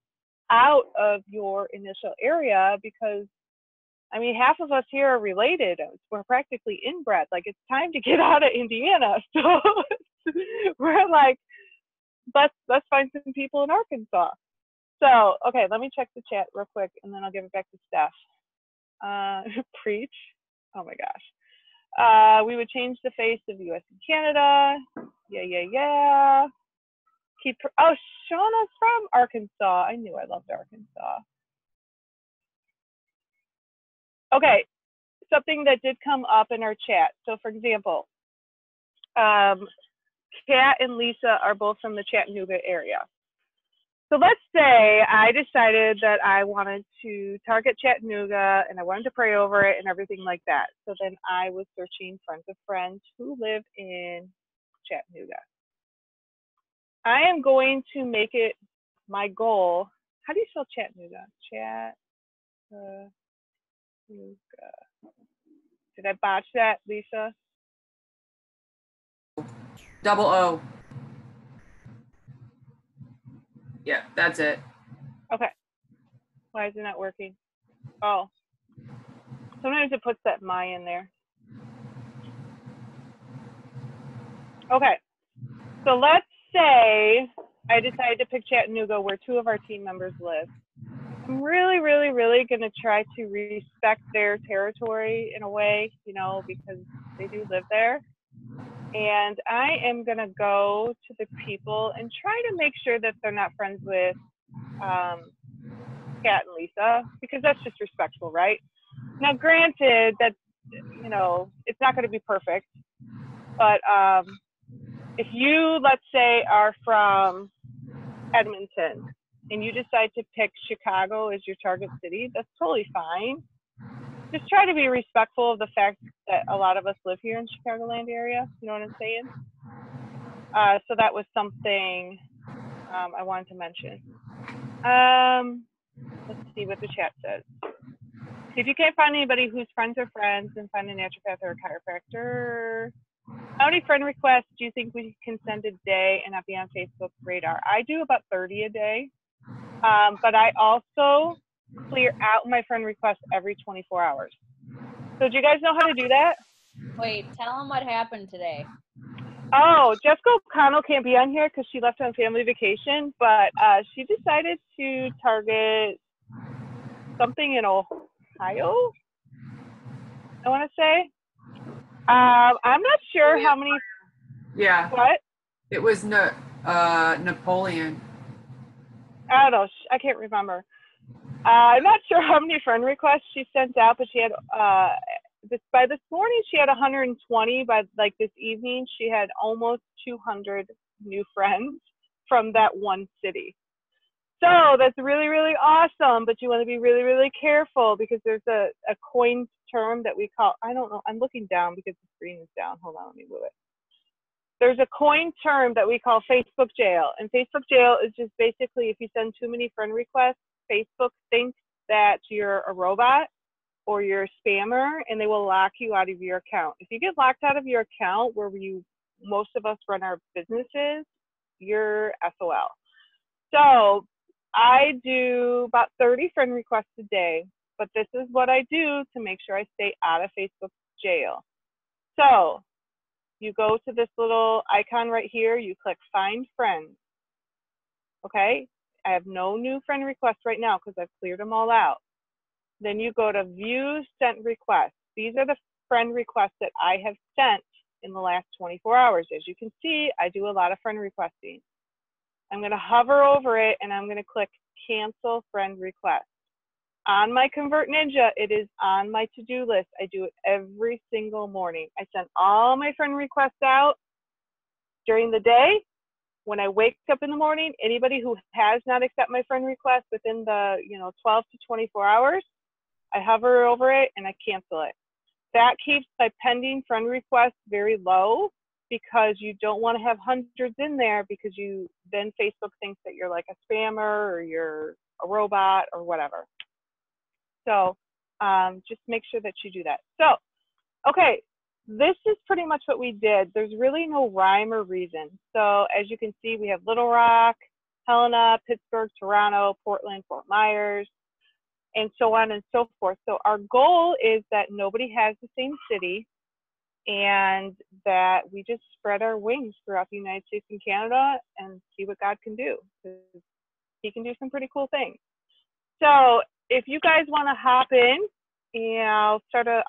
out of your initial area, because I mean, half of us here are related. We're practically inbred. Like, it's time to get out of Indiana. So we're like, let's find some people in Arkansas. So, okay, let me check the chat real quick, and then I'll give it back to Steph. Preach. Oh my gosh. We would change the face of US and Canada. Yeah. Oh, Shauna's from Arkansas. I knew I loved Arkansas. Okay, something that did come up in our chat. So for example, Kat and Lisa are both from the Chattanooga area. So let's say I decided that I wanted to target Chattanooga and I wanted to pray over it and everything like that. So then I was searching friends of friends who live in Chattanooga. I am going to make it my goal. How do you spell Chattanooga? Chattanooga. Did I botch that, Lisa? Double O. Yeah, that's it. Okay. Why is it not working? Oh. Sometimes it puts that my in there. Okay. So let's say I decided to pick Chattanooga, where 2 of our team members live. I'm really going to try to respect their territory in a way, you know, because they do live there. And I am going to go to the people and try to make sure that they're not friends with Kat and Lisa, because that's just respectful, right? Now, granted that, you know, it's not going to be perfect, but if you, let's say, are from Edmonton and you decide to pick Chicago as your target city, that's totally fine. Just try to be respectful of the fact that a lot of us live here in Chicagoland area. You know what I'm saying? So that was something I wanted to mention. Let's see what the chat says. If you can't find anybody whose friends are friends, then find a naturopath or a chiropractor. How many friend requests do you think we can send a day and not be on Facebook's radar? I do about 30 a day, but I also clear out my friend requests every 24 hours. So do you guys know how to do that? Wait, tell them what happened today. Oh, Jessica O'Connell can't be on here because she left on family vacation, but she decided to target something in Ohio, I want to say. I'm not sure how many. Yeah. What? It was Napoleon. I don't know. I can't remember. I'm not sure how many friend requests she sent out, but she had by this morning she had 120. By like this evening, she had almost 200 new friends from that one city. So that's really, really awesome. But you want to be really, really careful because there's a coined term that we call, I don't know, I'm looking down because the screen is down. Hold on, let me move it. There's a coined term that we call Facebook jail. And Facebook jail is just basically if you send too many friend requests, Facebook thinks that you're a robot or you're a spammer and they will lock you out of your account. If you get locked out of your account where most of us run our businesses, you're SOL. So I do about 30 friend requests a day, but this is what I do to make sure I stay out of Facebook jail. So you go to this little icon right here, you click find friends. Okay, I have no new friend requests right now because I've cleared them all out. Then you go to view sent requests. These are the friend requests that I have sent in the last 24 hours. As you can see, I do a lot of friend requesting. I'm going to hover over it and I'm going to click cancel friend request. On my Convert Ninja, it is on my to-do list. I do it every single morning. I send all my friend requests out during the day. When I wake up in the morning, anybody who has not accepted my friend request within the 12 to 24 hours, I hover over it and I cancel it. That keeps my pending friend requests very low because you don't want to have hundreds in there because then Facebook thinks that you're like a spammer or you're a robot or whatever. So just make sure that you do that. So, okay, this is pretty much what we did. There's really no rhyme or reason. So as you can see, we have Little Rock, Helena, Pittsburgh, Toronto, Portland, Fort Myers, and so on and so forth. So our goal is that nobody has the same city and that we just spread our wings throughout the United States and Canada and see what God can do. He can do some pretty cool things. So if you guys want to hop in, and I'll start a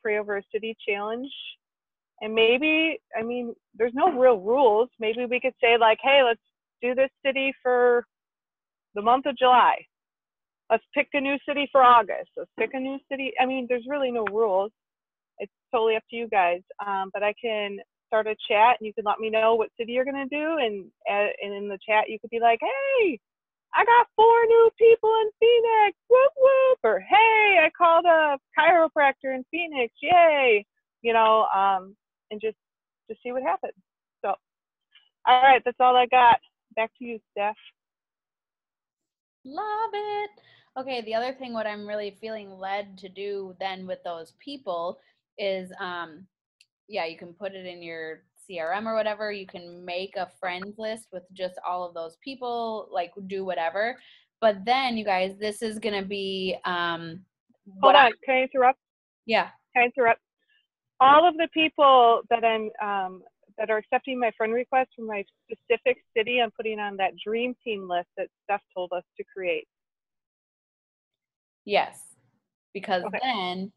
pray over a city challenge. And maybe, I mean, there's no real rules. Maybe we could say like, hey, let's do this city for the month of July. Let's pick a new city for August. Let's pick a new city. I mean, there's really no rules. It's totally up to you guys. But I can start a chat and you can let me know what city you're going to do. And in the chat, you could be like, hey, I got 4 new people in Phoenix, whoop whoop, or hey, I called a chiropractor in Phoenix, yay, and just see what happens. So, all right, that's all I got. Back to you, Steph. Love it. Okay, the other thing, what I'm really feeling led to do then with those people is, you can put it in your CRM or whatever. You can make a friends list with just all of those people, like do whatever. But then, you guys, this is going to be Hold on, can I interrupt? Yeah. Can I interrupt? All of the people that that are accepting my friend request from my specific city, I'm putting on that dream team list that Steph told us to create. Yes, because okay. then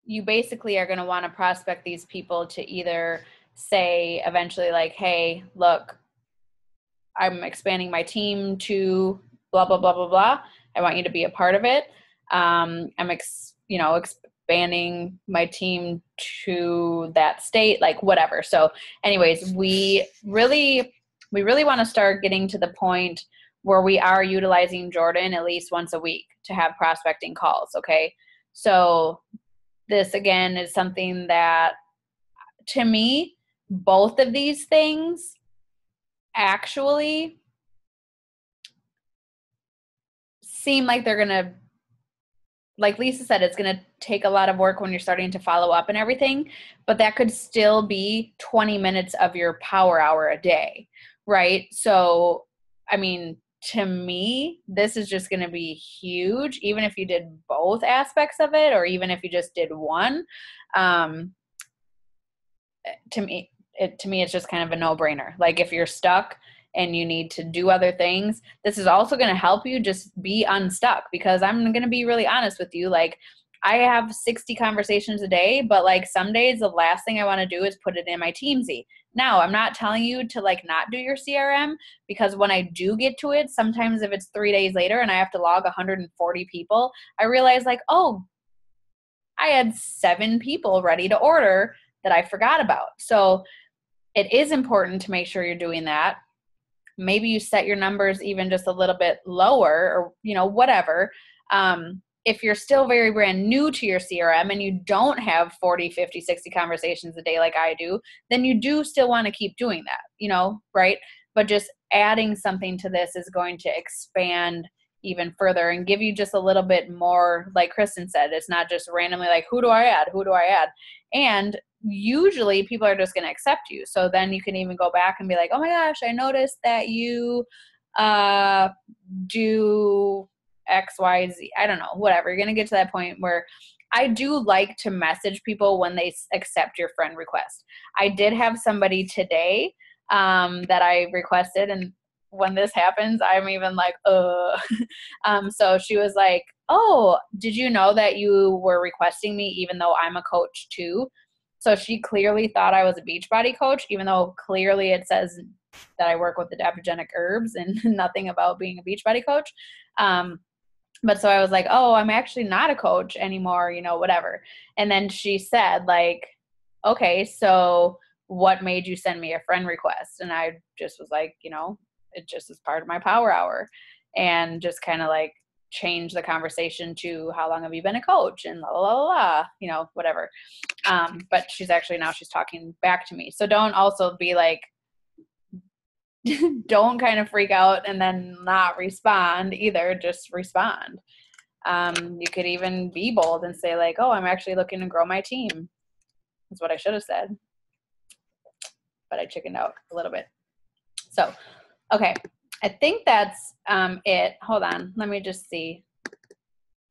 you basically are going to want to prospect these people to either say eventually like, hey, look, I'm expanding my team to blah, blah, blah, blah, blah. I want you to be a part of it. I'm expanding my team to that state, like whatever. So anyways, we really want to start getting to the point where we are utilizing Jordan at least once a week to have prospecting calls. Okay. So this again is something that, to me, both of these things actually seem like they're going to, like Lisa said, it's going to take a lot of work when you're starting to follow up and everything, but that could still be 20 minutes of your power hour a day, right? So, I mean, to me, this is just going to be huge, even if you did both aspects of it, or even if you just did one. To me, it's just kind of a no-brainer. Like if you're stuck and you need to do other things, this is also going to help you just be unstuck, because I'm going to be really honest with you. Like I have 60 conversations a day, but like some days the last thing I want to do is put it in my Teamsy. Now, I'm not telling you to like not do your CRM, because when I do get to it, sometimes if it's 3 days later and I have to log 140 people, I realize like, oh, I had 7 people ready to order that I forgot about. So it is important to make sure you're doing that. Maybe you set your numbers even just a little bit lower, or, whatever. If you're still very brand new to your CRM and you don't have 40, 50, 60 conversations a day like I do, then you do still want to keep doing that, right? But just adding something to this is going to expand even further and give you just a little bit more, like Kristen said, it's not just randomly like, who do I add? And usually people are just going to accept you. So then you can even go back and be like, oh my gosh, I noticed that you do X, Y, Z. I don't know, whatever. You're going to get to that point where I do like to message people when they accept your friend request. I did have somebody today that I requested, and when this happens, I'm even like, so she was like, oh, did you know that you were requesting me even though I'm a coach too? So she clearly thought I was a Beachbody coach, even though clearly it says that I work with adaptogenic herbs and nothing about being a Beachbody coach. But so I was like, oh, I'm actually not a coach anymore, whatever. And then she said like, okay, so what made you send me a friend request? And I just was like, it just is part of my power hour, and just kind of like change the conversation to how long have you been a coach and la la la la, whatever. But she's talking back to me. So don't also be like, don't kind of freak out and then not respond either. Just respond. You could even be bold and say like, oh, I'm actually looking to grow my team. That's what I should have said, but I chickened out a little bit. So, okay. I think that's it. Hold on. Let me just see.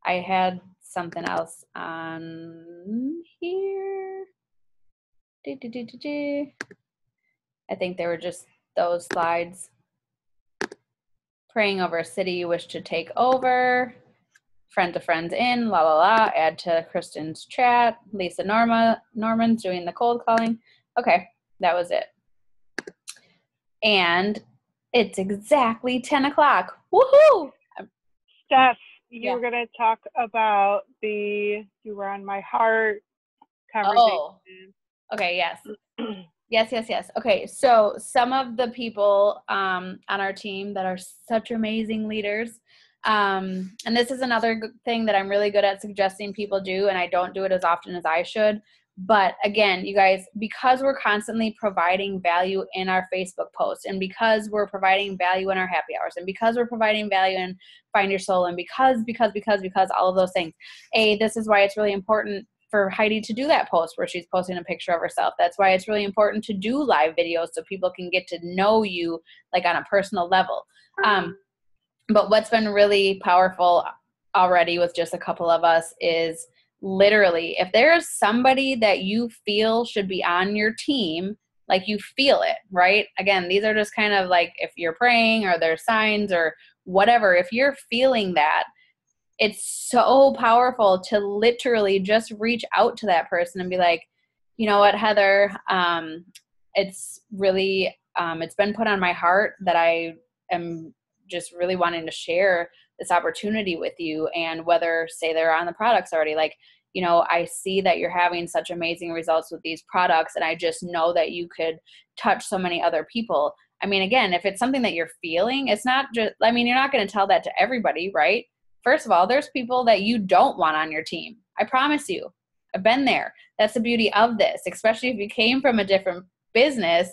I had something else on here. I think they were just those slides. Praying over a city you wish to take over. Friend to friends in, la la la. Add to Kristen's chat. Lisa Norman's doing the cold calling. Okay, that was it. And it's exactly 10 o'clock. Woohoo! Steph, you were going to talk about you were on my heart conversation. Oh, okay, yes. Yes. Okay, so some of the people on our team that are such amazing leaders, and this is another thing that I'm really good at suggesting people do, and I don't do it as often as I should. But again, you guys, because we're constantly providing value in our Facebook posts, and because we're providing value in our happy hours, and because we're providing value in Find Your Soul, and because all of those things, this is why it's really important for Heidi to do that post where she's posting a picture of herself. That's why it's really important to do live videos so people can get to know you like on a personal level. But what's been really powerful already with just a couple of us is literally, if there's somebody that you feel should be on your team, like you feel it, right? Again, these are just kind of like if you're praying or there's signs or whatever, if you're feeling that, it's so powerful to literally just reach out to that person and be like, you know what, Heather, it's really, it's been put on my heart that I am just really wanting to share this opportunity with you. And whether, say they're on the products already, like, you know, I see that you're having such amazing results with these products, and I just know that you could touch so many other people. I mean, again, if it's something that you're feeling, it's not just, I mean, you're not going to tell that to everybody, right? First of all, there's people that you don't want on your team. I promise you. I've been there. That's the beauty of this, especially if you came from a different business.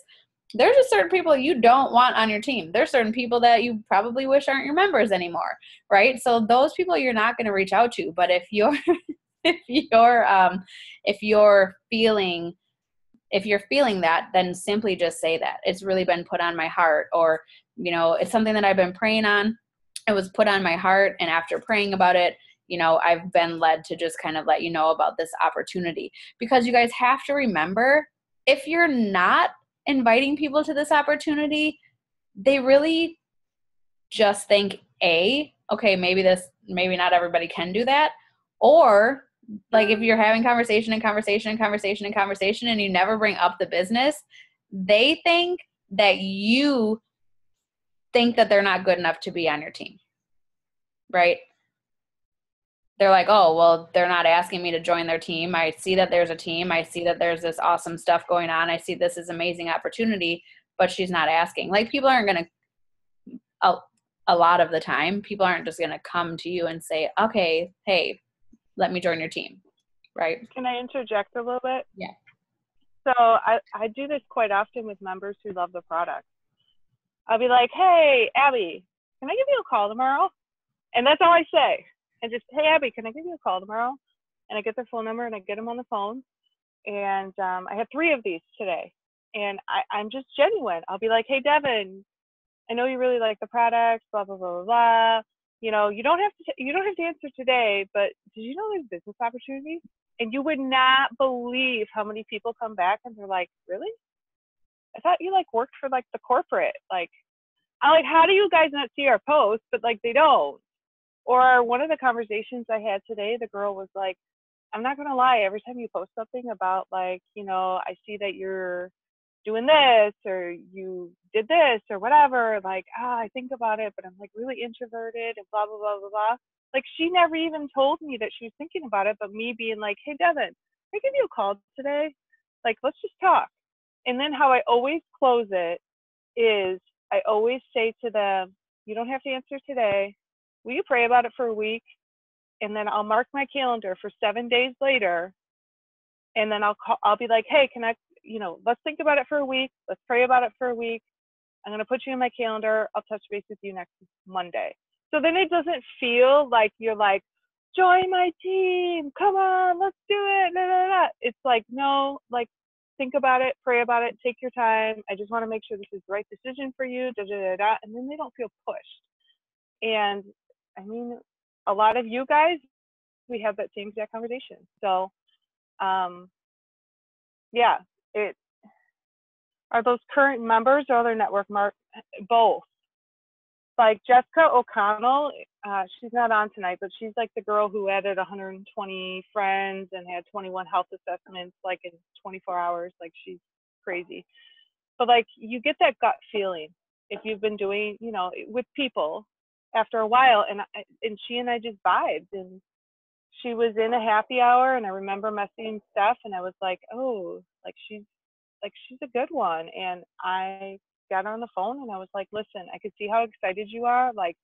There's just certain people you don't want on your team. There's certain people that you probably wish aren't your members anymore, right? So those people you're not going to reach out to. But if you're if you're feeling that, then simply just say that it's really been put on my heart, or, you know, it's something that I've been praying on. It was put on my heart, and after praying about it, you know, I've been led to just kind of let you know about this opportunity. Because you guys have to remember, if you're not inviting people to this opportunity, they really just think, okay, maybe not everybody can do that. Or like, if you're having conversation and you never bring up the business, they think that you think that they're not good enough to be on your team, right? They're like, oh, well, they're not asking me to join their team. I see that there's a team. I see that there's this awesome stuff going on. I see this is amazing opportunity, but she's not asking. Like, people aren't going to, a lot of the time, people aren't just going to come to you and say, okay, hey, let me join your team, right? Can I interject a little bit? Yeah. So I do this quite often with members who love the product. I'll be like, hey, Abby, can I give you a call tomorrow? And that's all I say. And just, hey, Abby, can I give you a call tomorrow? And I get their phone number and I get them on the phone. And I have 3 of these today. And I'm just genuine. I'll be like, hey, Devin, I know you really like the products, blah, blah, blah, blah, blah. You know, you don't have to answer today, but did you know there's business opportunities? And you would not believe how many people come back and they're like, really? I thought you like worked for like the corporate. Like, I'm like, how do you guys not see our posts? But like, they don't. Or one of the conversations I had today, the girl was like, I'm not going to lie, every time you post something about like, you know, I see that you're doing this or you did this or whatever, like, I think about it, but I'm like really introverted and blah, blah, blah, blah, blah. Like, she never even told me that she was thinking about it, but me being like, hey, Devin, can I give you a call today? Like, let's just talk. And then how I always close it is I always say to them, you don't have to answer today. Will you pray about it for a week? And then I'll mark my calendar for 7 days later. And then I'll be like, hey, can I, you know, let's think about it for a week. Let's pray about it for a week. I'm going to put you in my calendar. I'll touch base with you next Monday. So then it doesn't feel like you're like, join my team. Come on, let's do it. Blah, blah, blah. It's like, no, like, think about it, pray about it, take your time. I just want to make sure this is the right decision for you. Da, da, da, da. And then they don't feel pushed. And I mean, a lot of you guys, we have that same exact conversation. So, yeah, are those current members or other network both? Like Jessica O'Connell, she's not on tonight, but she's like the girl who added 120 friends and had 21 health assessments like in 24 hours. Like, she's crazy. But like, you get that gut feeling if you've been doing, you know, with people after a while, and she and I just vibed, and she was in a happy hour, and I remember messaging Steph, and I was like, oh, like she's a good one. And I got her on the phone and I was like, listen, I could see how excited you are. Like,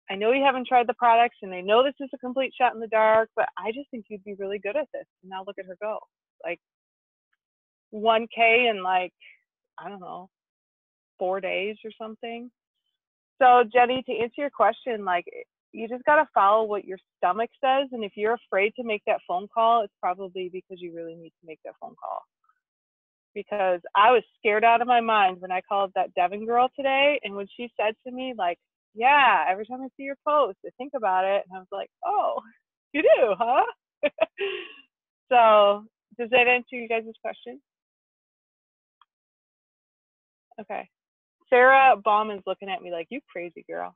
I know you haven't tried the products and I know this is a complete shot in the dark, but I just think you'd be really good at this. And now look at her go. Like 1K in like, I don't know, 4 days or something. So Jenny, to answer your question, like, you just got to follow what your stomach says. And if you're afraid to make that phone call, it's probably because you really need to make that phone call. Because I was scared out of my mind when I called that Devin girl today. And when she said to me, like, yeah, every time I see your post, I think about it. And I was like, oh, you do, huh? So does that answer you guys' question? Okay. Sarah Baum is looking at me like, you crazy girl.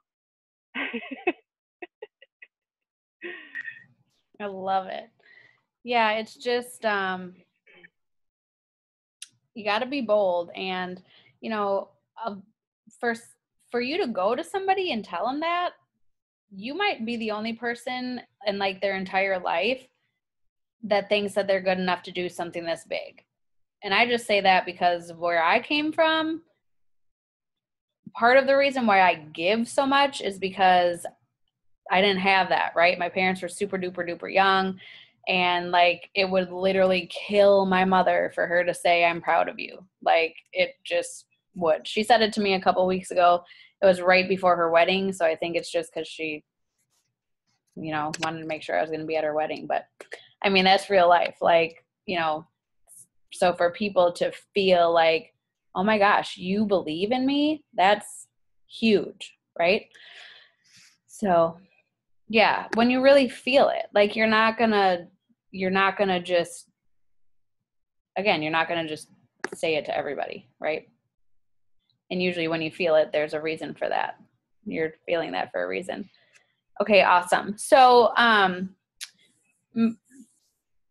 I love it. Yeah, it's just you got to be bold, and you know, for for you to go to somebody and tell them that, you might be the only person in like their entire life that thinks that they're good enough to do something this big. And I just say that because of where I came from. Part of the reason why I give so much is because I didn't have that, right? My parents were super duper duper young, and like it would literally kill my mother for her to say I'm proud of you. Like it just would. She said it to me a couple weeks ago. It was right before her wedding, so I think it's just because she, you know, wanted to make sure I was going to be at her wedding. But I mean, that's real life. Like, you know, so for people to feel like, oh my gosh, you believe in me, that's huge, right? So yeah, when you really feel it, like you're not gonna just, again, you're not gonna just say it to everybody, right? And usually when you feel it, there's a reason for that. You're feeling that for a reason. Okay, awesome. So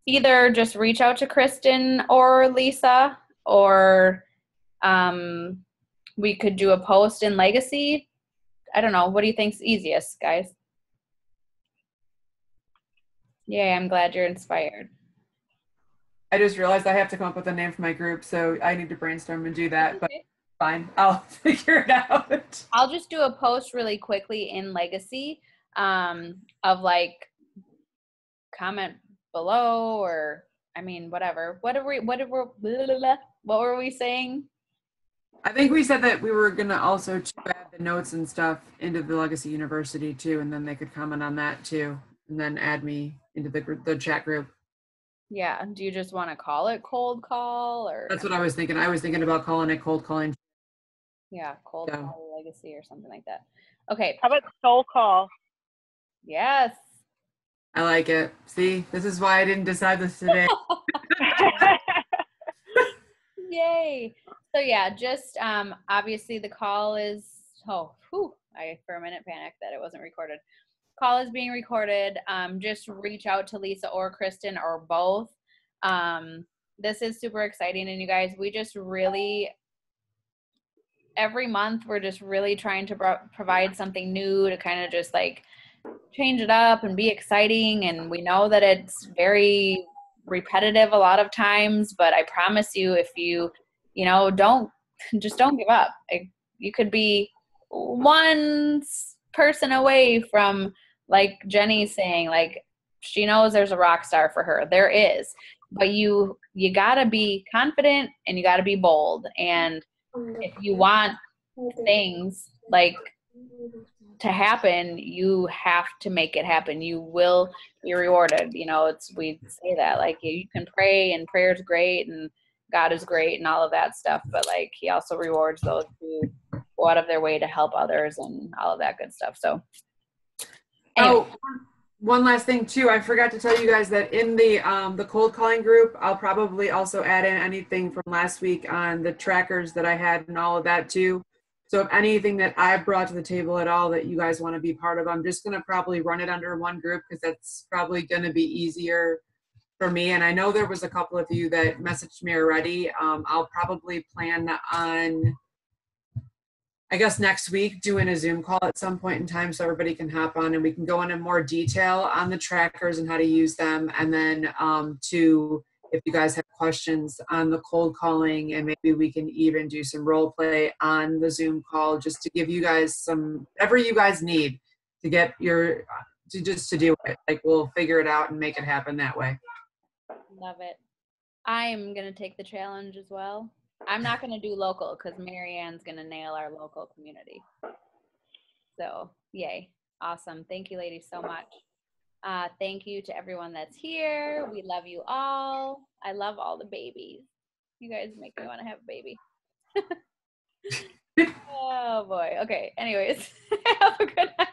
either just reach out to Kristen or Lisa, or we could do a post in Legacy. I don't know. What do you think's easiest, guys? Yay, I'm glad you're inspired. I just realized I have to come up with a name for my group, so I need to brainstorm and do that, but fine. I'll figure it out. I'll just do a post really quickly in Legacy of like comment below, or I mean whatever. What were we saying? I think we said that we were going to also add the notes and stuff into the Legacy University too, and then they could comment on that too, and then add me into the chat group. Yeah. Do you just want to call it cold call, or? That's what I was thinking. I was thinking about calling it cold calling. Yeah, cold call Legacy or something like that. Okay. How about soul call? Yes. I like it. See, this is why I didn't decide this today. Yay. So yeah, just obviously the call is, I for a minute panicked that it wasn't recorded. Call is being recorded. Just reach out to Lisa or Kristen or both. This is super exciting, and you guys, we just really, every month we're just really trying to provide something new to kind of just like change it up and be exciting. And we know that it's very repetitive a lot of times, but I promise you, if you don't give up. You could be one person away from, like Jenny's saying, like she knows there's a rock star for her. There is, but you gotta be confident and you gotta be bold. And if you want things like to happen, you have to make it happen. You will be rewarded. You know, we say that, like, you can pray, and prayer's great, and God is great and all of that stuff, but like he also rewards those who go out of their way to help others and all of that good stuff. So anyway. Oh, one last thing too. I forgot to tell you guys that in the cold calling group, I'll probably also add in anything from last week on the trackers that I had and all of that too. So if anything that I brought to the table at all that you guys want to be part of, I'm just going to probably run it under one group because that's probably going to be easier for me. And I know there was a couple of you that messaged me already. I'll probably plan on, I guess, next week doing a Zoom call at some point in time so everybody can hop on and we can go into more detail on the trackers and how to use them. And then if you guys have questions on the cold calling, and maybe we can even do some role play on the Zoom call just to give you guys whatever you guys need to get to do it. Like, we'll figure it out and make it happen that way. Love it. I'm going to take the challenge as well. I'm not going to do local because Marianne's going to nail our local community. So yay. Awesome. Thank you, ladies, so much. Thank you to everyone that's here. We love you all. I love all the babies. You guys make me want to have a baby. Oh boy. Okay. Anyways, have a good night.